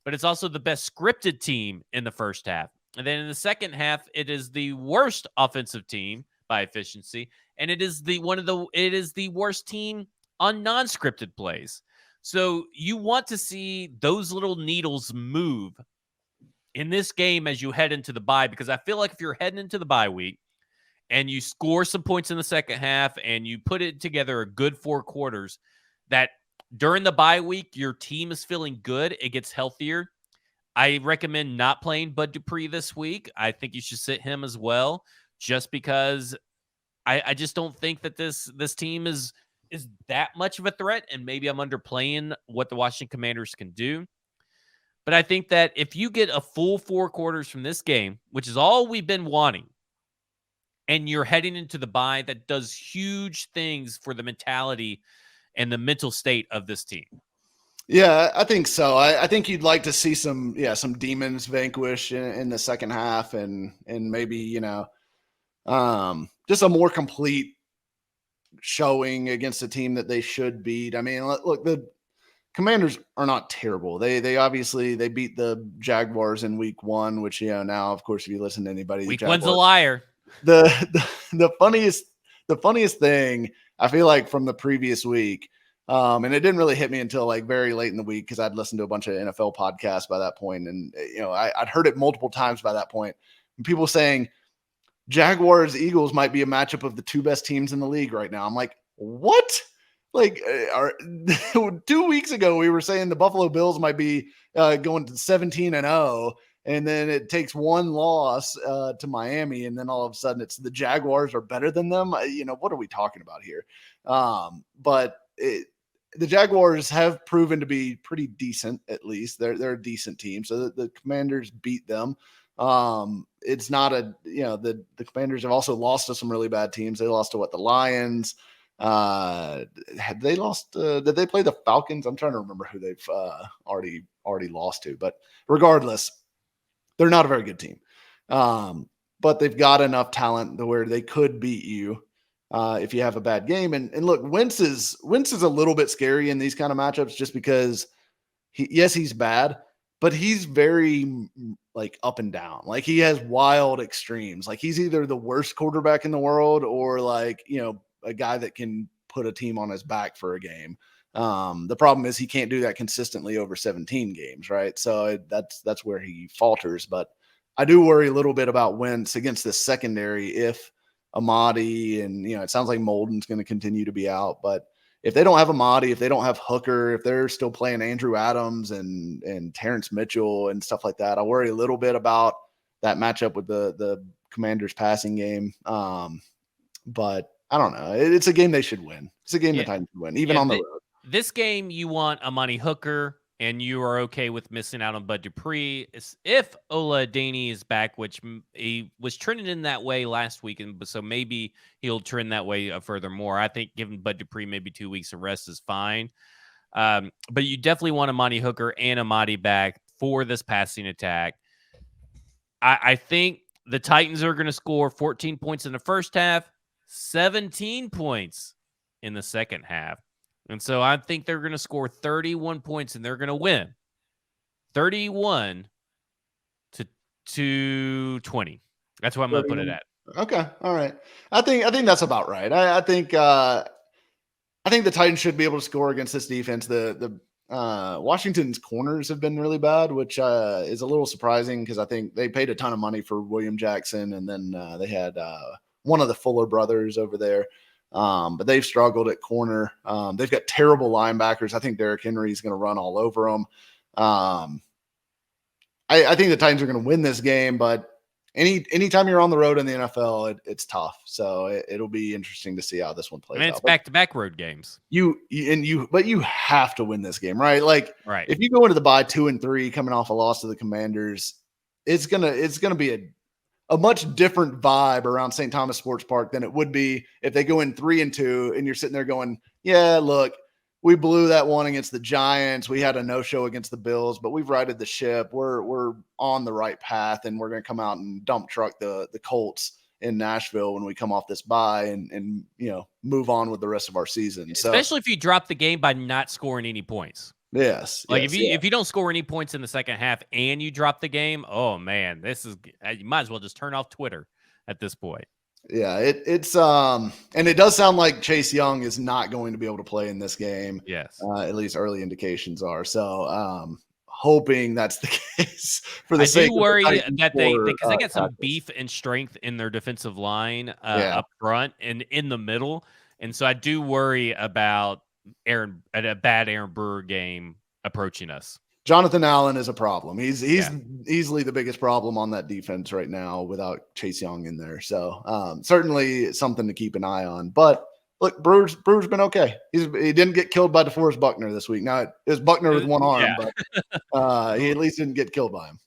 but it's also the best scripted team in the first half. And then in the second half, it is the worst offensive team by efficiency, and it is the worst team on non-scripted plays. So you want to see those little needles move in this game as you head into the bye, because I feel like if you're heading into the bye week and you score some points in the second half and you put it together a good 4 quarters, that during the bye week, your team is feeling good. It gets healthier. I recommend not playing Bud Dupree this week. I think you should sit him as well, just because I just don't think that this team is that much of a threat, and maybe I'm underplaying what the Washington Commanders can do. But I think that if you get a full 4 quarters from this game, which is all we've been wanting, and you're heading into the bye, that does huge things for the mentality and the mental state of this team. Yeah, I think so. I think you'd like to see some demons vanquish in the second half, and maybe, just a more complete showing against a team that they should beat. I mean, look, the Commanders are not terrible. They obviously they beat the Jaguars in week 1, which, now, of course, if you listen to anybody, week 1's a liar. The funniest thing I feel like from the previous week, and it didn't really hit me until like very late in the week, because I'd listened to a bunch of NFL podcasts by that point, and I'd heard it multiple times by that point. And people saying Jaguars Eagles might be a matchup of the 2 best teams in the league right now. I'm like, what? Like, 2 weeks ago we were saying the Buffalo Bills might be going to 17-0. And then it takes 1 loss to Miami, and then all of a sudden it's the Jaguars are better than them. What are we talking about here? But the Jaguars have proven to be pretty decent. At least they're a decent team. So the Commanders beat them. It's not the Commanders have also lost to some really bad teams. They lost to the Lions. Had they lost? Did they play the Falcons? I'm trying to remember who they've already lost to. But regardless, they're not a very good team. But they've got enough talent to where they could beat you if you have a bad game. And look, Wentz is a little bit scary in these kind of matchups, just because he's bad, but he's very like up and down. Like, he has wild extremes. Like, he's either the worst quarterback in the world or like, a guy that can put a team on his back for a game. The problem is he can't do that consistently over 17 games, right? So that's where he falters. But I do worry a little bit about Wentz against the secondary if Amadi and, it sounds like Molden's going to continue to be out. But if they don't have Amadi, if they don't have Hooker, if they're still playing Andrew Adams and Terrence Mitchell and stuff like that, I worry a little bit about that matchup with the Commanders passing game. But I don't know. It's a game they should win. It's a game the Titans should win, even on the road. This game, you want Amani Hooker, and you are okay with missing out on Bud Dupree. If Ola Daney is back, which he was trending in that way last week, and so maybe he'll trend that way furthermore. I think giving Bud Dupree maybe 2 weeks of rest is fine. But you definitely want Amani Hooker and Amadi back for this passing attack. I think the Titans are going to score 14 points in the first half, 17 points in the second half. And so I think they're going to score 31 points and they're going to win 31 to 20. That's what I'm going to put it at. Okay. All right. I think that's about right. I think I think the Titans should be able to score against this defense. The Washington's corners have been really bad, which is a little surprising because I think they paid a ton of money for William Jackson, and then they had one of the Fuller brothers over there. But they've struggled at corner. They've got terrible linebackers. I think Derrick Henry is going to run all over them. I think the Titans are going to win this game, but anytime you're on the road in the NFL, it's tough. So it'll be interesting to see how this one plays out. It's back-to-back road games. But you have to win this game, right? Like, right. If you go into the bye 2-3, coming off a loss to the Commanders, it's gonna be a much different vibe around St. Thomas Sports Park than it would be if they go in 3-2 and you're sitting there going, yeah, look, we blew that one against the Giants. We had a no-show against the Bills, but we've righted the ship. We're on the right path, and we're going to come out and dump truck the Colts in Nashville when we come off this bye and move on with the rest of our season. Especially if you drop the game by not scoring any points. Yes. Like if you don't score any points in the second half and you drop the game, oh man, you might as well just turn off Twitter at this point. Yeah, it's and it does sound like Chase Young is not going to be able to play in this game. Yes. At least early indications are. So hoping that's the case for the sake I do worry of that because they got some beef and strength in their defensive line up front and in the middle. And so I do worry about a bad Aaron Brewer game approaching us. Jonathan Allen is a problem. He's easily the biggest problem on that defense right now without Chase Young in there. So certainly something to keep an eye on. But look, Brewer's been okay. He didn't get killed by DeForest Buckner this week. Now it was Buckner with one arm, but he at least didn't get killed by him.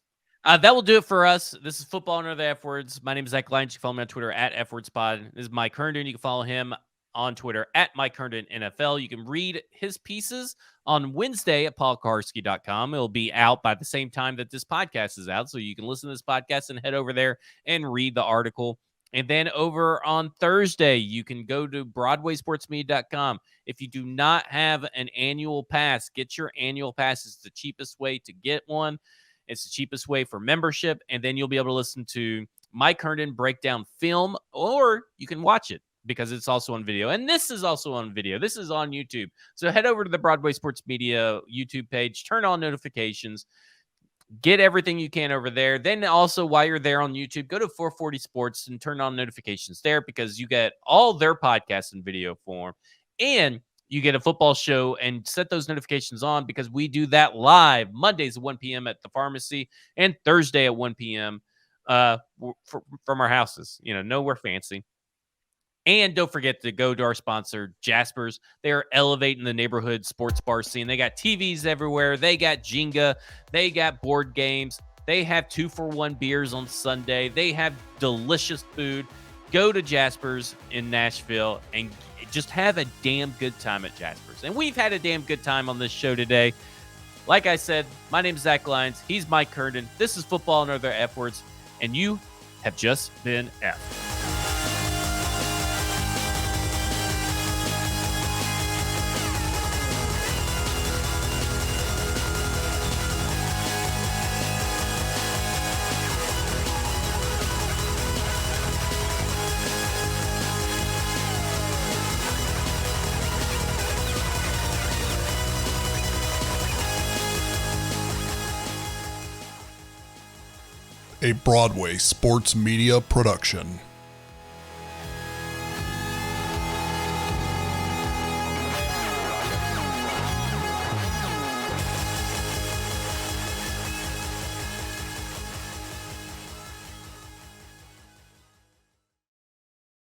That will do it for us. This is Football Under the F Words. My name is Zach Lyons. You can follow me on Twitter at FWordsPod. This is Mike Herndon. You can follow him on Twitter at Mike Herndon NFL. You can read his pieces on Wednesday at paulkarski.com. It'll be out by the same time that this podcast is out, so you can listen to this podcast and head over there and read the article. And then over on Thursday, you can go to BroadwaySportsMedia.com. If you do not have an annual pass, get your annual pass. It's the cheapest way to get one. It's the cheapest way for membership, and then you'll be able to listen to Mike Herndon break down film, or you can watch it because it's also on video. And this is also on video. This is on YouTube. So head over to the Broadway Sports Media YouTube page, turn on notifications, get everything you can over there. Then also, while you're there on YouTube, go to 440 Sports and turn on notifications there because you get all their podcasts in video form. And you get a football show and set those notifications on because we do that live Mondays at 1 p.m. at the pharmacy and Thursday at 1 p.m. From our houses. Nowhere fancy. And don't forget to go to our sponsor, Jaspers. They are elevating the neighborhood sports bar scene. They got TVs everywhere. They got Jenga. They got board games. They have 2-for-1 beers on Sunday. They have delicious food. Go to Jaspers in Nashville and just have a damn good time at Jaspers. And we've had a damn good time on this show today. Like I said, my name is Zach Lyons. He's Mike Herndon. This is Football and Other F Words. And you have just been F. A Broadway Sports Media production.